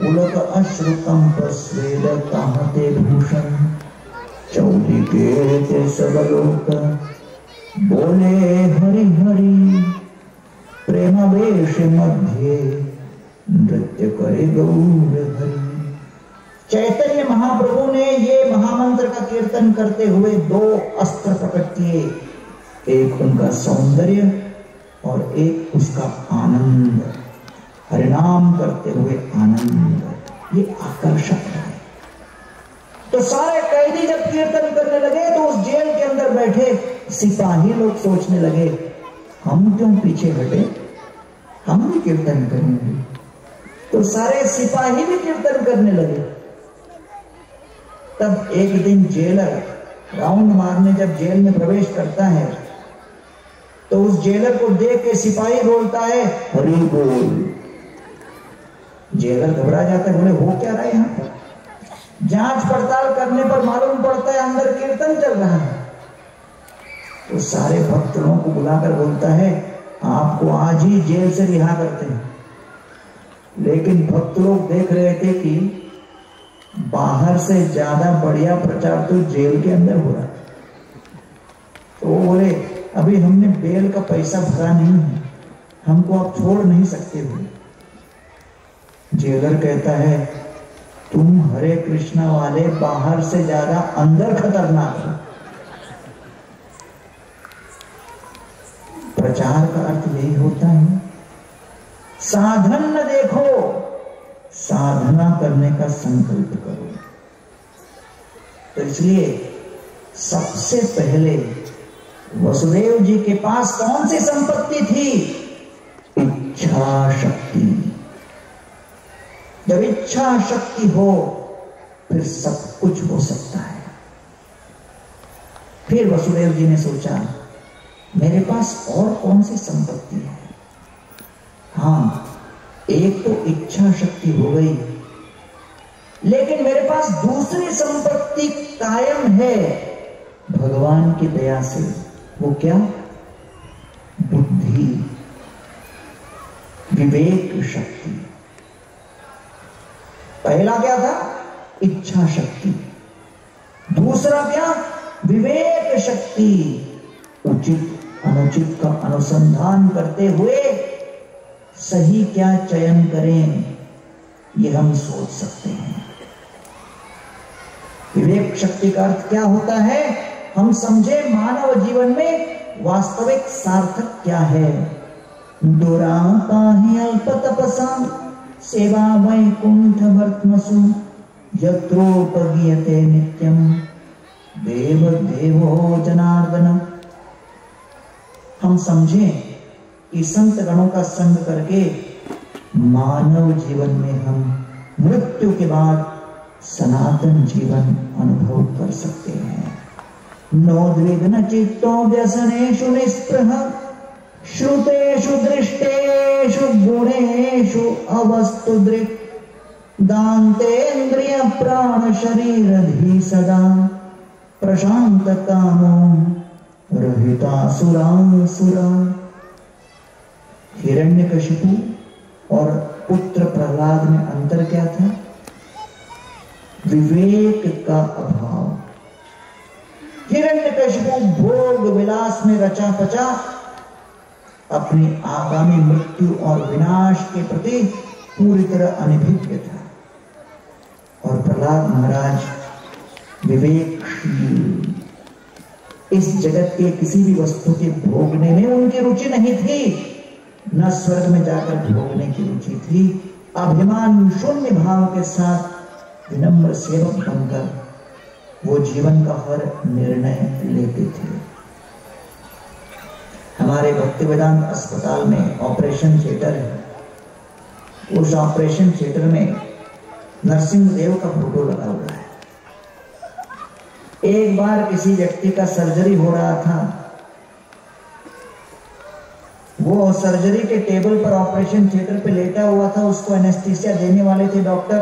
उलक अश्रु कंप स्वेद कहते भूषण, चौली के ते सब लोक बोले हरि हरि, प्रेम वेश मध्य नृत्य करे गौर हरि। चैतन्य महाप्रभु ने ये महामंत्र का कीर्तन करते हुए 2 अस्त्र प्रकट किए, एक उनका सौंदर्य और एक उसका आनंद, हरिनाम करते हुए आनंद, ये आकर्षक है। तो सारे कैदी जब कीर्तन करने लगे तो उस जेल के अंदर बैठे सिपाही लोग सोचने लगे, हम क्यों पीछे हटे, हम भी कीर्तन करेंगे। तो सारे सिपाही भी कीर्तन करने लगे। तब एक दिन जेलर राउंड मारने जब जेल में प्रवेश करता है, तो उस जेलर को देख के सिपाही बोलता है, हरि बोल। जेलर घबरा जाता है, बोले हो क्या रहा है यहाँ पर? जांच पड़ताल करने पर मालूम पड़ता है अंदर कीर्तन चल रहा है। तो सारे भक्तों को बुलाकर बोलता है, आपको आज ही जेल से रिहा करते हैं। लेकिन भक्त लोग देख रहे थे कि बाहर से ज्यादा बढ़िया प्रचार तो जेल के अंदर हो रहा है। तो वो बोले, अभी हमने बेल का पैसा भरा नहीं है, हमको आप छोड़ नहीं सकते हो। जेलर कहता है, तुम हरे कृष्णा वाले बाहर से ज्यादा अंदर खतरनाक हो। प्रचार का अर्थ यही होता है, साधन न देखो, साधना करने का संकल्प करो। तो इसलिए सबसे पहले वसुदेव जी के पास कौन सी संपत्ति थी? इच्छा शक्ति। जब इच्छा शक्ति हो फिर सब कुछ हो सकता है। फिर वसुदेव जी ने सोचा मेरे पास और कौन सी संपत्ति है? हाँ, एक तो इच्छा शक्ति हो गई, लेकिन मेरे पास दूसरी संपत्ति कायम है भगवान की दया से। वो क्या? बुद्धि, विवेक शक्ति। पहला क्या था? इच्छा शक्ति। दूसरा क्या? विवेक शक्ति। उचित अनुचित का अनुसंधान करते हुए सही क्या चयन करें, ये हम सोच सकते हैं। विवेक शक्ति का अर्थ क्या होता है? हम समझे मानव जीवन में वास्तविक सार्थक क्या है। दुराता ही अल्प तपसाम सेवा वैकुंठ वर्त्मसु यत्रोपगीयते नित्यम देव देवो जनार्दन। हम समझें कि संत गणों का संग करके मानव जीवन में हम मृत्यु के बाद सनातन जीवन अनुभव कर सकते हैं। नोद्विग्न चित्तो व्यसनेषु निस्पृह श्रुतेषु दृष्टेषु गुणेषु अवस्तुदृक् दान्तेन्द्रिय प्राण शरीरधि सदा प्रशांत कामो रहितासुरासुरा। हिरण्यकशिपु और पुत्र प्रहलाद में अंतर क्या था? विवेक का अभाव। हिरण्यकशिपु भोग विलास में रचा पचा अपनी आगामी मृत्यु और विनाश के प्रति पूरी तरह अनभिज्ञ था, और प्रहलाद महाराज विवेकशील। इस जगत के किसी भी वस्तु के भोगने में उनकी रुचि नहीं थी, न स्वर्ग में जाकर भोगने की रुचि थी। अभिमान शून्य भाव के साथ विनम्र सेवक बनकर वो जीवन का हर निर्णय लेते थे। हमारे भक्ति वेदांत अस्पताल में ऑपरेशन थिएटर है। उस ऑपरेशन थिएटर में नरसिंहदेव का फोटो लगा हुआ है। एक बार किसी व्यक्ति का सर्जरी हो रहा था, वो सर्जरी के टेबल पर ऑपरेशन थिएटर पे लेटा हुआ था, उसको एनेस्थीसिया देने वाले थे डॉक्टर।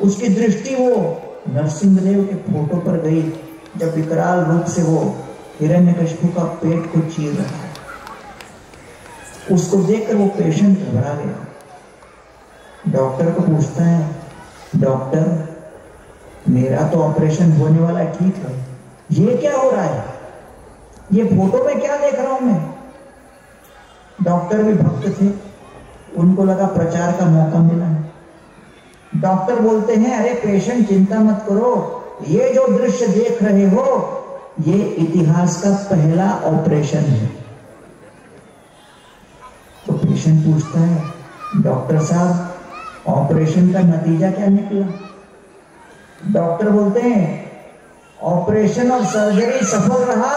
उसकी दृष्टि वो नरसिंहदेव के फोटो पर गई, जब विकराल रूप से वो हिरण्यकशिपु का पेट को चीर रहा है। उसको देखकर वो पेशेंट घबरा गया। डॉक्टर को पूछता है, डॉक्टर मेरा तो ऑपरेशन होने वाला है, ठीक है, ये क्या हो रहा है? ये फोटो में क्या देख रहा हूं मैं? डॉक्टर भी भक्त थे, उनको लगा प्रचार का मौका मिला है। डॉक्टर बोलते हैं, अरे पेशेंट चिंता मत करो, ये जो दृश्य देख रहे हो ये इतिहास का पहला ऑपरेशन है। तो पेशेंट पूछता है, डॉक्टर साहब ऑपरेशन का नतीजा क्या निकला? डॉक्टर बोलते हैं, ऑपरेशन और सर्जरी सफल रहा,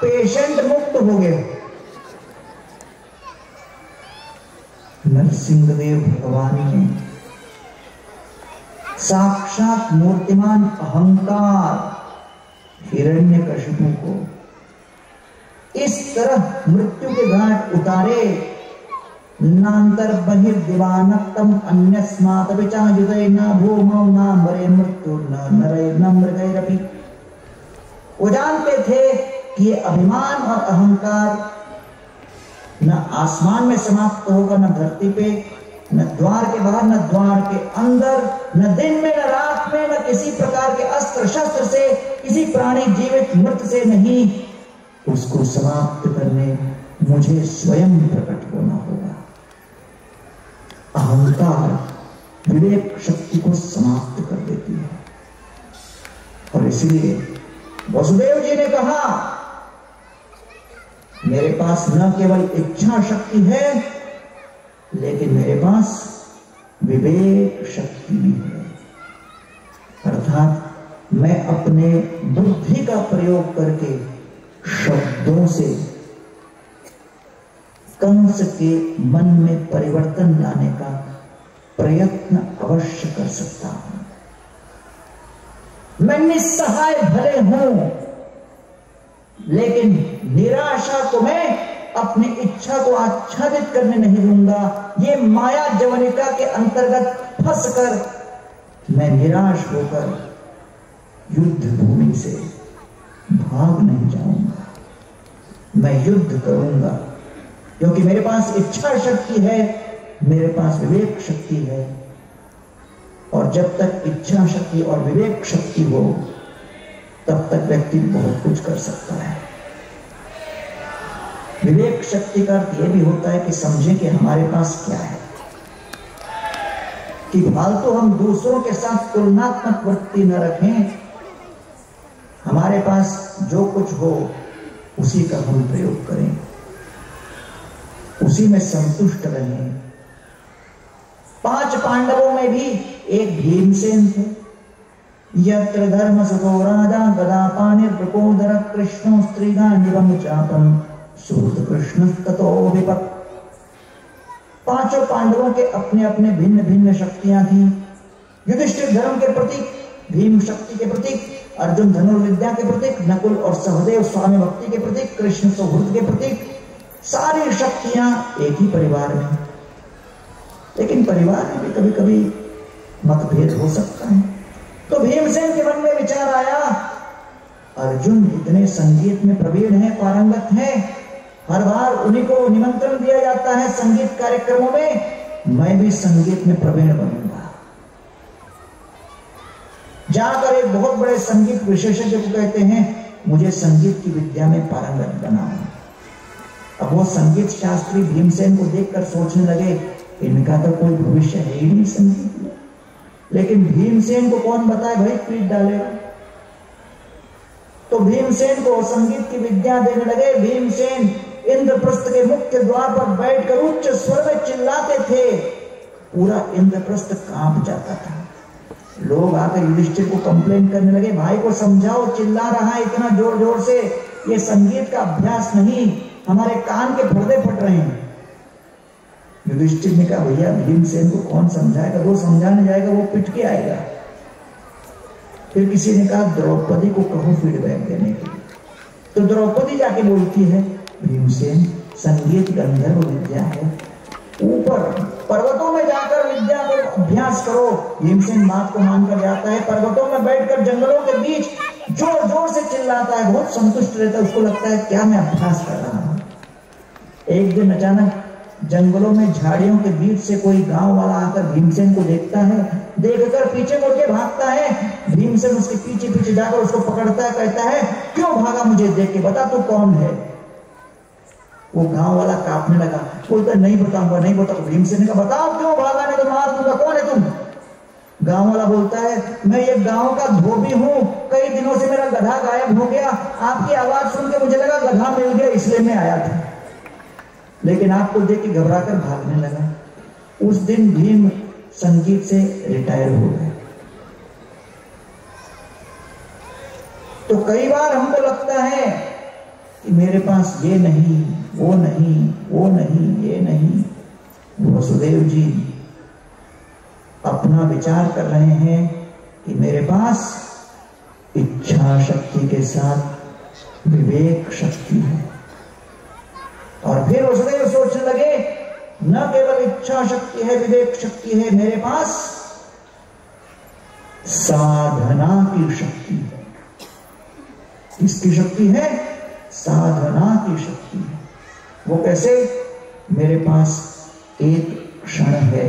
पेशेंट मुक्त हो गया। नरसिंहदेव भगवान ने साक्षात मूर्तिमान अहंकार हिरण्यकशिपु को इस तरह मृत्यु के घाट उतारे। नांतर बहिर्दिवानक्तम अन्यस्मात् विचायुते न भूमौ न मरे मृत्यु न नरे न मृगैरपि। वो जानते थे कि ये अभिमान और अहंकार न आसमान में समाप्त होगा, न धरती पे, न द्वार के बाहर, न द्वार के अंदर, न दिन में न रात में, न किसी प्रकार के अस्त्र शस्त्र से, किसी प्राणी जीवित मृत से नहीं। उसको समाप्त करने मुझे स्वयं प्रकट होना होगा। अहंकार विवेक शक्ति को समाप्त कर देती है, और इसलिए वसुदेव जी ने कहा, मेरे पास न केवल इच्छा शक्ति है, लेकिन मेरे पास विवेक शक्ति भी है। अर्थात मैं अपने बुद्धि का प्रयोग करके शब्दों से कंस के मन में परिवर्तन लाने का प्रयत्न अवश्य कर सकता हूं। मैं निस्सहाय भले हूं, लेकिन निराशा को मैं अपनी इच्छा को आच्छादित करने नहीं दूंगा। ये माया जवनिका के अंतर्गत फंसकर मैं निराश होकर युद्ध भूमि से भाग नहीं जाऊंगा। मैं युद्ध करूंगा, क्योंकि मेरे पास इच्छा शक्ति है, मेरे पास विवेक शक्ति है। और जब तक इच्छा शक्ति और विवेक शक्ति हो, तब तक व्यक्ति बहुत कुछ कर सकता है। विवेक शक्ति का अर्थ यह भी होता है कि समझें कि हमारे पास क्या है, कि फालतू हम दूसरों के साथ तुलनात्मक वृत्ति न रखें। हमारे पास जो कुछ हो उसी का हम प्रयोग करें, उसी में संतुष्ट रहें। 5 पांडवों में भी एक भीमसेन थे। यत्र धर्म सतो राजा गदा पाणिर प्रकोदर कृष्णो स्त्रीगांडिवं चापम सूत कृष्ण ततो विपत्। 5 पांडवों के अपने अपने भिन्न भिन्न शक्तियां थी। युधिष्ठिर धर्म के प्रतीक, भीम शक्ति के प्रतीक, अर्जुन धनुर्विद्या के प्रतीक, नकुल और सहदेव स्वामी भक्ति के प्रतीक, कृष्ण सौहृद के प्रतीक। सारी शक्तियां एक ही परिवार में, लेकिन परिवार में भी कभी कभी मतभेद हो सकता है। तो भीमसेन के मन में विचार आया, अर्जुन इतने संगीत में प्रवीण हैं, पारंगत हैं, हर बार उन्हीं को निमंत्रण दिया जाता है संगीत कार्यक्रमों में, मैं भी संगीत में प्रवीण बनूंगा। जाकर एक बहुत बड़े संगीत विशेषज्ञ को कहते हैं, मुझे संगीत की विद्या में पारंगत बनाओ। अब वो संगीत शास्त्री भीमसेन को देखकर सोचने लगे, इनका तो कोई भविष्य है ही नहीं संगीत में। लेकिन भीमसेन को कौन बताए भाई, पीट डालेगा। तो भीमसेन को संगीत की विद्या देने लगे। भीमसेन इंद्रप्रस्थ के मुख्य द्वार पर बैठकर उच्च स्वर में चिल्लाते थे, पूरा इंद्रप्रस्थ कांप जाता था। लोग आकर युधिष्ठिर को कंप्लेन करने लगे, भाई को समझाओ, चिल्ला रहा है इतना जोर जोर से, ये संगीत का अभ्यास नहीं, हमारे कान के पर्दे फट रहे हैं। युधिष्ठिर ने कहा, भैया भीमसेन को कौन समझाएगा, वो समझाने जाएगा वो पिट के आएगा। फिर किसी ने कहा, द्रौपदी को कहो फीडबैक देने के लिए। तो द्रौपदी जाके बोलती है, भीमसेन संगीत गंधर्व विद्या है, ऊपर पर्वतों में जाकर विद्या को अभ्यास करो। भीमसेन बात को मानकर जाता है, पर्वतों में बैठकर जंगलों के बीच जोर जोर से चिल्लाता है, बहुत संतुष्ट रहता है, उसको लगता है क्या मैं अभ्यास कर रहा हूं। एक दिन अचानक जंगलों में झाड़ियों के बीच से कोई गांव वाला आकर भीमसेन को देखता है, देखकर पीछे मुड़ के भागता है। भीमसेन उसके पीछे पीछे जाकर उसको पकड़ता है, कहता है, क्यों भागा मुझे देख के, बता तू कौन है। वो गांव वाला कांपने लगा, बोलता नहीं बताऊंगा, नहीं बताऊंगा। भीमसेन ने कहा, बताओ क्यों भागा, नहीं तो मार दूंगा, कौन है तुम। गांव वाला बोलता है, मैं ये गांव का धोबी हूं, कई दिनों से मेरा गधा गायब हो गया, आपकी आवाज सुन के मुझे लगा गधा मिल गया, इसलिए मैं आया था, लेकिन आपको देख के घबराकर भागने लगा। उस दिन भीम संगीत से रिटायर हो गए। तो कई बार हमको लगता है कि मेरे पास ये नहीं, वो नहीं, वो नहीं, ये नहीं। वसुदेव जी अपना विचार कर रहे हैं कि मेरे पास इच्छा शक्ति के साथ विवेक शक्ति है। और फिर वसुदेव सोचने लगे, न केवल इच्छा शक्ति है, विवेक शक्ति है, मेरे पास साधना की शक्ति है। किसकी शक्ति है? साधना की शक्ति है। वो कैसे? मेरे पास एक क्षण है,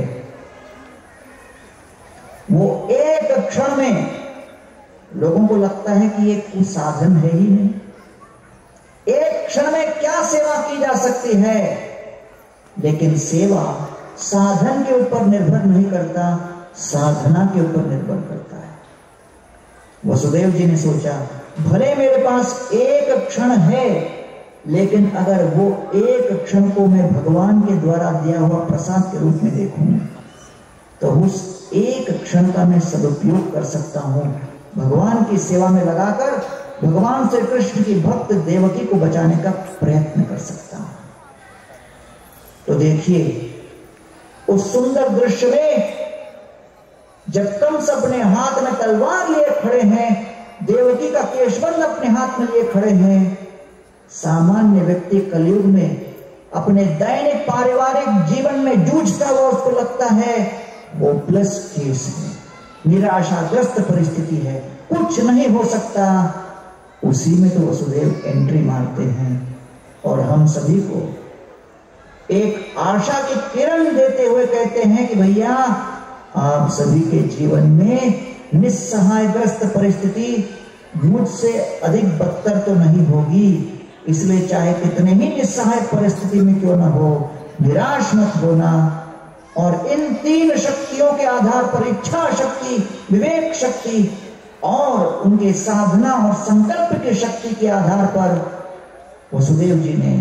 वो एक क्षण में, लोगों को लगता है कि ये कोई साधन है ही नहीं, एक क्षण में क्या सेवा की जा सकती है। लेकिन सेवा साधन के ऊपर निर्भर नहीं करता, साधना के ऊपर निर्भर करता है। वसुदेव जी ने सोचा, भले मेरे पास एक क्षण है, लेकिन अगर वो एक क्षण को मैं भगवान के द्वारा दिया हुआ प्रसाद के रूप में देखूं, तो उस एक क्षण का मैं सदुपयोग कर सकता हूं, भगवान की सेवा में लगाकर भगवान श्री कृष्ण की भक्त देवकी को बचाने का प्रयत्न कर सकता हूं। तो देखिए उस सुंदर दृश्य में जब कंस अपने हाथ में तलवार लिए खड़े हैं, देवकी का केशबंद अपने हाथ में लिए खड़े हैं, सामान्य व्यक्ति कलयुग में अपने दैनिक पारिवारिक जीवन में जूझता हुआ उसको लगता है होपलेस केस है, निराशाग्रस्त परिस्थिति है, कुछ नहीं हो सकता। उसी में तो वसुदेव एंट्री मारते हैं और हम सभी को एक आशा की किरण देते हुए कहते हैं कि भैया आप सभी के जीवन में निस्सहायग्रस्त परिस्थिति मुझसे अधिक बदतर तो नहीं होगी, इसलिए चाहे कितने ही निस्सहाय परिस्थिति में क्यों ना हो, निराश मत होना। और इन तीन शक्तियों के आधार पर इच्छा शक्ति, विवेक शक्ति और उनके साधना और संकल्प की शक्ति के आधार पर वसुदेव जी ने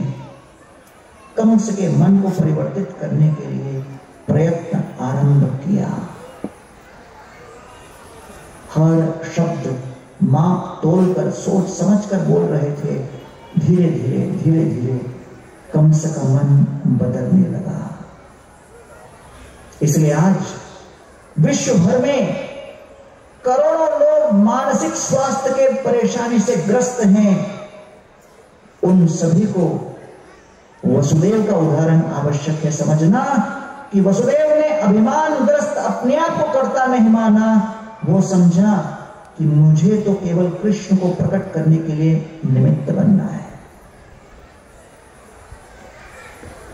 कंस के मन को परिवर्तित करने के लिए प्रयत्न आरंभ किया। हर शब्द माप तोलकर सोच समझकर बोल रहे थे। धीरे धीरे कंस का मन बदलने लगा। इसलिए आज विश्व भर में करोड़ों लोग मानसिक स्वास्थ्य के परेशानी से ग्रस्त हैं। उन सभी को वसुदेव का उदाहरण आवश्यक है। समझना कि वसुदेव ने अभिमानग्रस्त अपने आप को कर्ता नहीं माना, वो समझा कि मुझे तो केवल कृष्ण को प्रकट करने के लिए निमित्त बनना है।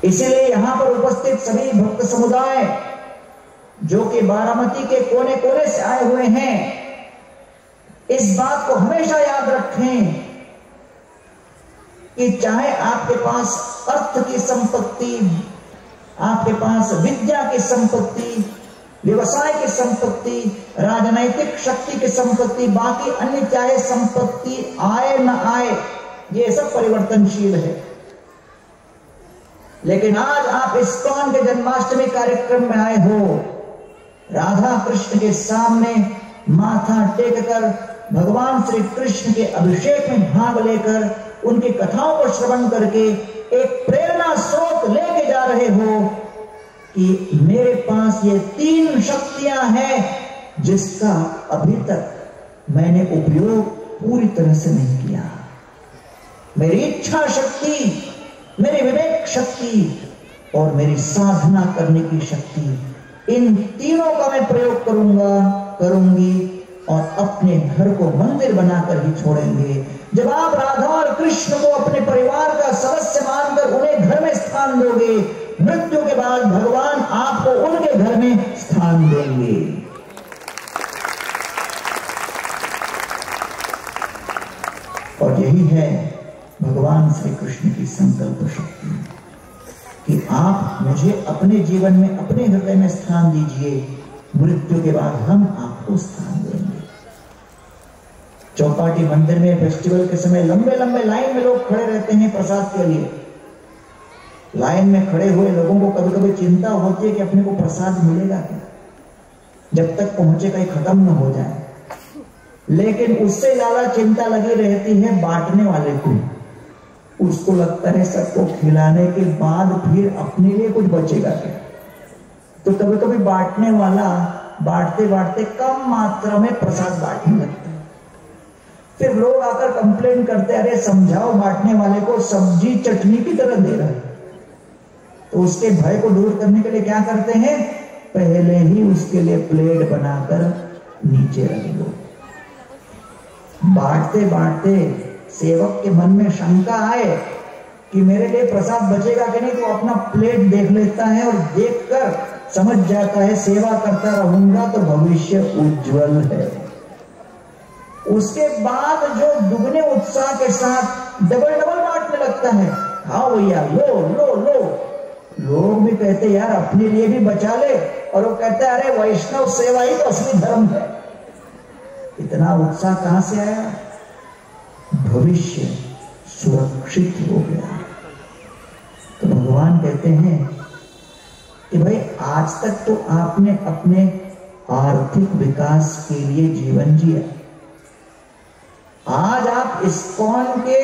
इसीलिए यहां पर उपस्थित सभी भक्त समुदाय जो कि बारामती के कोने कोने से आए हुए हैं, इस बात को हमेशा याद रखें कि चाहे आपके पास अर्थ की संपत्ति, आपके पास विद्या की संपत्ति, व्यवसाय की संपत्ति, राजनैतिक शक्ति की संपत्ति, बाकी अन्य चाहे संपत्ति आए न आए, ये सब परिवर्तनशील है। लेकिन आज आप इस्कॉन के जन्माष्टमी कार्यक्रम में आए हो, राधा कृष्ण के सामने माथा टेककर भगवान श्री कृष्ण के अभिषेक में भाग लेकर उनकी कथाओं को श्रवण करके एक प्रेरणा स्रोत लेके जा रहे हो कि मेरे पास ये तीन शक्तियां हैं जिसका अभी तक मैंने उपयोग पूरी तरह से नहीं किया। मेरी इच्छा शक्ति, मेरी विवेक शक्ति और मेरी साधना करने की शक्ति, इन तीनों का मैं प्रयोग करूंगी और अपने घर को मंदिर बनाकर ही छोड़ेंगे। जब आप राधा और कृष्ण को अपने परिवार का सदस्य मानकर उन्हें घर में स्थान दोगे, मृत्यु के बाद भगवान आपको उनके घर में स्थान देंगे। और यही है भगवान श्री कृष्ण की संकल्प शक्ति कि आप मुझे अपने जीवन में, अपने हृदय में स्थान दीजिए, मृत्यु के बाद हम आपको स्थान देंगे। चौपाटी मंदिर में फेस्टिवल के समय लंबे लंबे लाइन में लोग खड़े रहते हैं प्रसाद के लिए। लाइन में खड़े हुए लोगों को कभी कभी चिंता होती है कि अपने को प्रसाद मिलेगा क्या, जब तक पहुंचे कहीं खत्म न हो जाए। लेकिन उससे ज्यादा चिंता लगी रहती है बांटने वाले को। उसको लगता है सबको खिलाने के बाद फिर अपने लिए कुछ बचेगा क्या। तो कभी कभी बांटने वाला बांटते बांटते कम मात्रा में प्रसाद बांटने लगता है। फिर लोग आकर कंप्लेन करते, अरे समझाओ बांटने वाले को, सब्जी चटनी की तरह दे रहा है। तो उसके भय को दूर करने के लिए क्या करते हैं, पहले ही उसके लिए प्लेट बनाकर नीचे रख दो। बांटते बांटते सेवक के मन में शंका आए कि मेरे लिए प्रसाद बचेगा कि नहीं, तो अपना प्लेट देख लेता है और देखकर समझ जाता है सेवा करता रहूंगा तो भविष्य उज्जवल है। उसके बाद जो दुगने उत्साह के साथ डबल बांटने लगता है, हाँ भैया लो लो लो। लोग भी कहते यार अपने लिए भी बचा ले, और वो कहते हैं अरे वैष्णव सेवा ही तो असली धर्म है। इतना उत्साह कहां से आया, भविष्य सुरक्षित हो गया। तो भगवान कहते हैं कि भाई आज तक तो आपने अपने आर्थिक विकास के लिए जीवन जिया, आज आप इस्कॉन के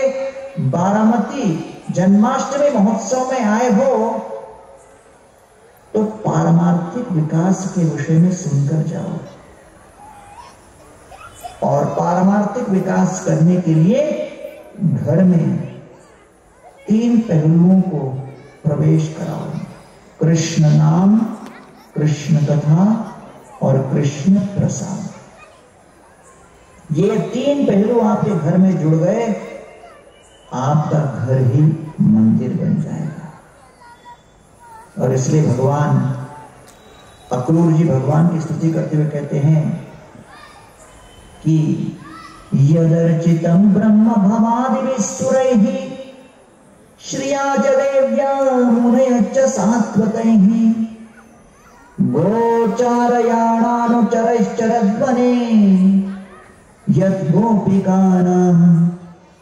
बारामती जन्माष्टमी महोत्सव में आए हो तो पारमार्थिक विकास के विषय में सुनकर जाओ, और पारमार्थिक विकास करने के लिए घर में 3 पहलुओं को प्रवेश कराओ: कृष्ण नाम, कृष्ण कथा और कृष्ण प्रसाद। ये 3 पहलू आपके घर में जुड़ गए, आपका घर ही मंदिर बन जाएगा। और इसलिए भगवान अक्रूर जी भगवान की स्तुति करते हुए कहते हैं कि यदर्चितम ब्रह्म भवादिभिस्तुरैः श्रिया च देव्या मुनयश्च सात्वतैः गोचारयाणानुचरैश्चरद्वने यद्गोपिकानां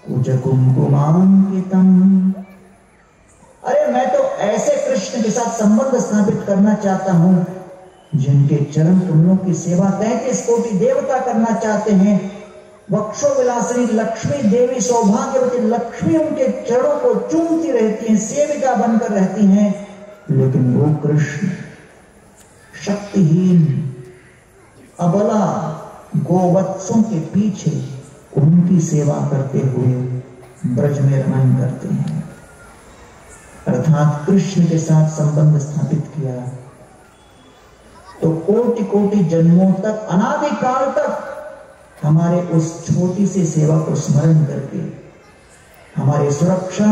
कुचकुंकुमांकितम्। अरे मैं तो ऐसे कृष्ण के साथ संबंध स्थापित करना चाहता हूं जिनके चरण कमलों की सेवा 33 कोटि देवता करना चाहते हैं। वक्षो विलासिनी लक्ष्मी देवी, सौभाग्यवती लक्ष्मी उनके चरणों को चूमती रहती हैं, सेविका बनकर रहती हैं, लेकिन वो कृष्ण शक्तिहीन अबला गोवत्सों के पीछे उनकी सेवा करते हुए ब्रज में रमन करते हैं, अर्थात कृष्ण के साथ संबंध स्थापित किया तो कोटि कोटि जन्मों तक, अनादि काल तक हमारे उस छोटी सी सेवा को स्मरण करके हमारी सुरक्षा,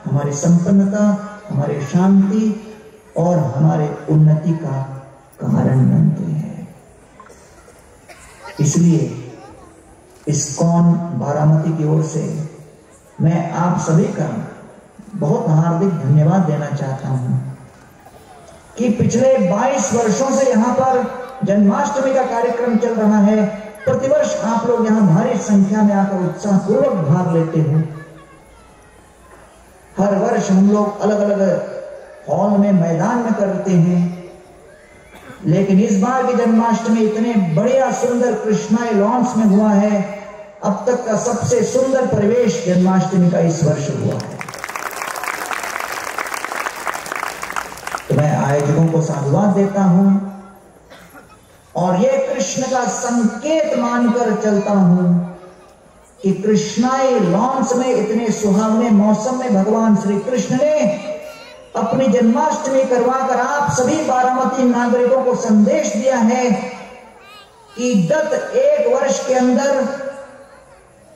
हमारी संपन्नता, हमारी शांति और हमारे उन्नति का कारण बनते हैं। इसलिए इस्कॉन बारामती की ओर से मैं आप सभी का बहुत हार्दिक धन्यवाद देना चाहता हूं कि पिछले 22 वर्षों से यहां पर जन्माष्टमी का कार्यक्रम चल रहा है। प्रतिवर्ष आप लोग यहां भारी संख्या में आकर उत्साहपूर्वक भाग लेते हो। हर वर्ष हम लोग अलग अलग हॉल में, मैदान में करते हैं, लेकिन इस बार की जन्माष्टमी इतने बढ़िया सुंदर कृष्णाई लॉन्स में हुआ है। अब तक का सबसे सुंदर परिवेश जन्माष्टमी का इस वर्ष हुआ है। तो मैं आयोजकों को साधुवाद देता हूं और ये कृष्ण का संकेत मानकर चलता हूं कि कृष्णाई लॉन्स में इतने सुहावने मौसम में भगवान श्री कृष्ण ने अपनी जन्माष्टमी करवाकर आप सभी बारामती नागरिकों को संदेश दिया है कि गत 1 वर्ष के अंदर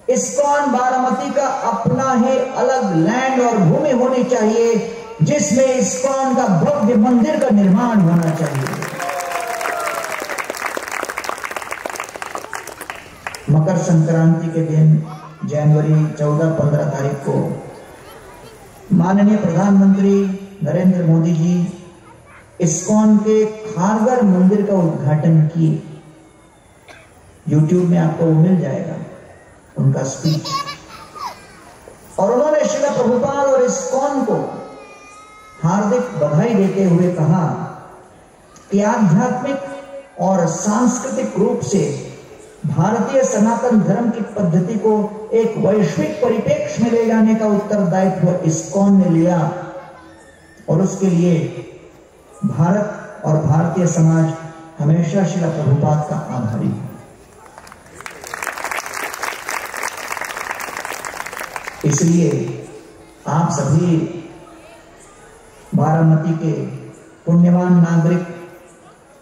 इस्कॉन बारामती का अपना ही अलग लैंड और भूमि होनी चाहिए, जिसमें इस्कॉन का भव्य मंदिर का निर्माण होना चाहिए। मकर संक्रांति के दिन जनवरी 14-15 तारीख को माननीय प्रधानमंत्री नरेंद्र मोदी जी इस्कॉन के खारगर मंदिर का उद्घाटन किए। YouTube में आपको वो मिल जाएगा उनका स्पीच। और उन्होंने श्रील प्रभुपाद और इस्कॉन को हार्दिक बधाई देते हुए कहा कि आध्यात्मिक और सांस्कृतिक रूप से भारतीय सनातन धर्म की पद्धति को एक वैश्विक परिप्रेक्ष्य में ले जाने का उत्तरदायित्व इस्कॉन ने लिया और उसके लिए भारत और भारतीय समाज हमेशा श्रील प्रभुपाद का आभारी है। इसलिए आप सभी बारामती के पुण्यवान नागरिक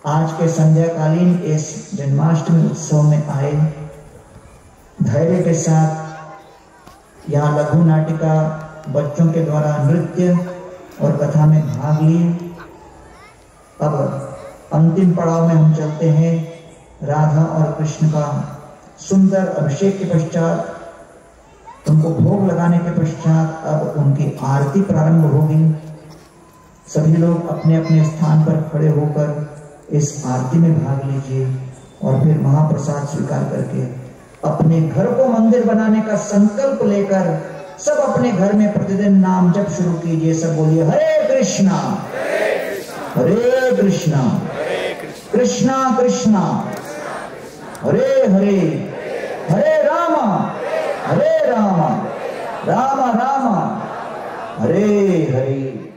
आज के संध्याकालीन इस जन्माष्टमी उत्सव में आए, धैर्य के साथ यहाँ लघु नाटिका, बच्चों के द्वारा नृत्य और कथा में भाग लिए। अब अंतिम पड़ाव में हम चलते हैं। राधा और कृष्ण का सुंदर अभिषेक के पश्चात, उनको भोग लगाने के पश्चात अब उनकी आरती प्रारंभ होगी। सभी लोग अपने अपने स्थान पर खड़े होकर इस आरती में भाग लीजिए और फिर महाप्रसाद स्वीकार करके अपने घर को मंदिर बनाने का संकल्प लेकर सब अपने घर में प्रतिदिन नाम जप शुरू कीजिए। सब बोलिए हरे कृष्णा हरे कृष्णा कृष्णा कृष्णा हरे हरे हरे रामा हरे राम राम राम हरे हरे।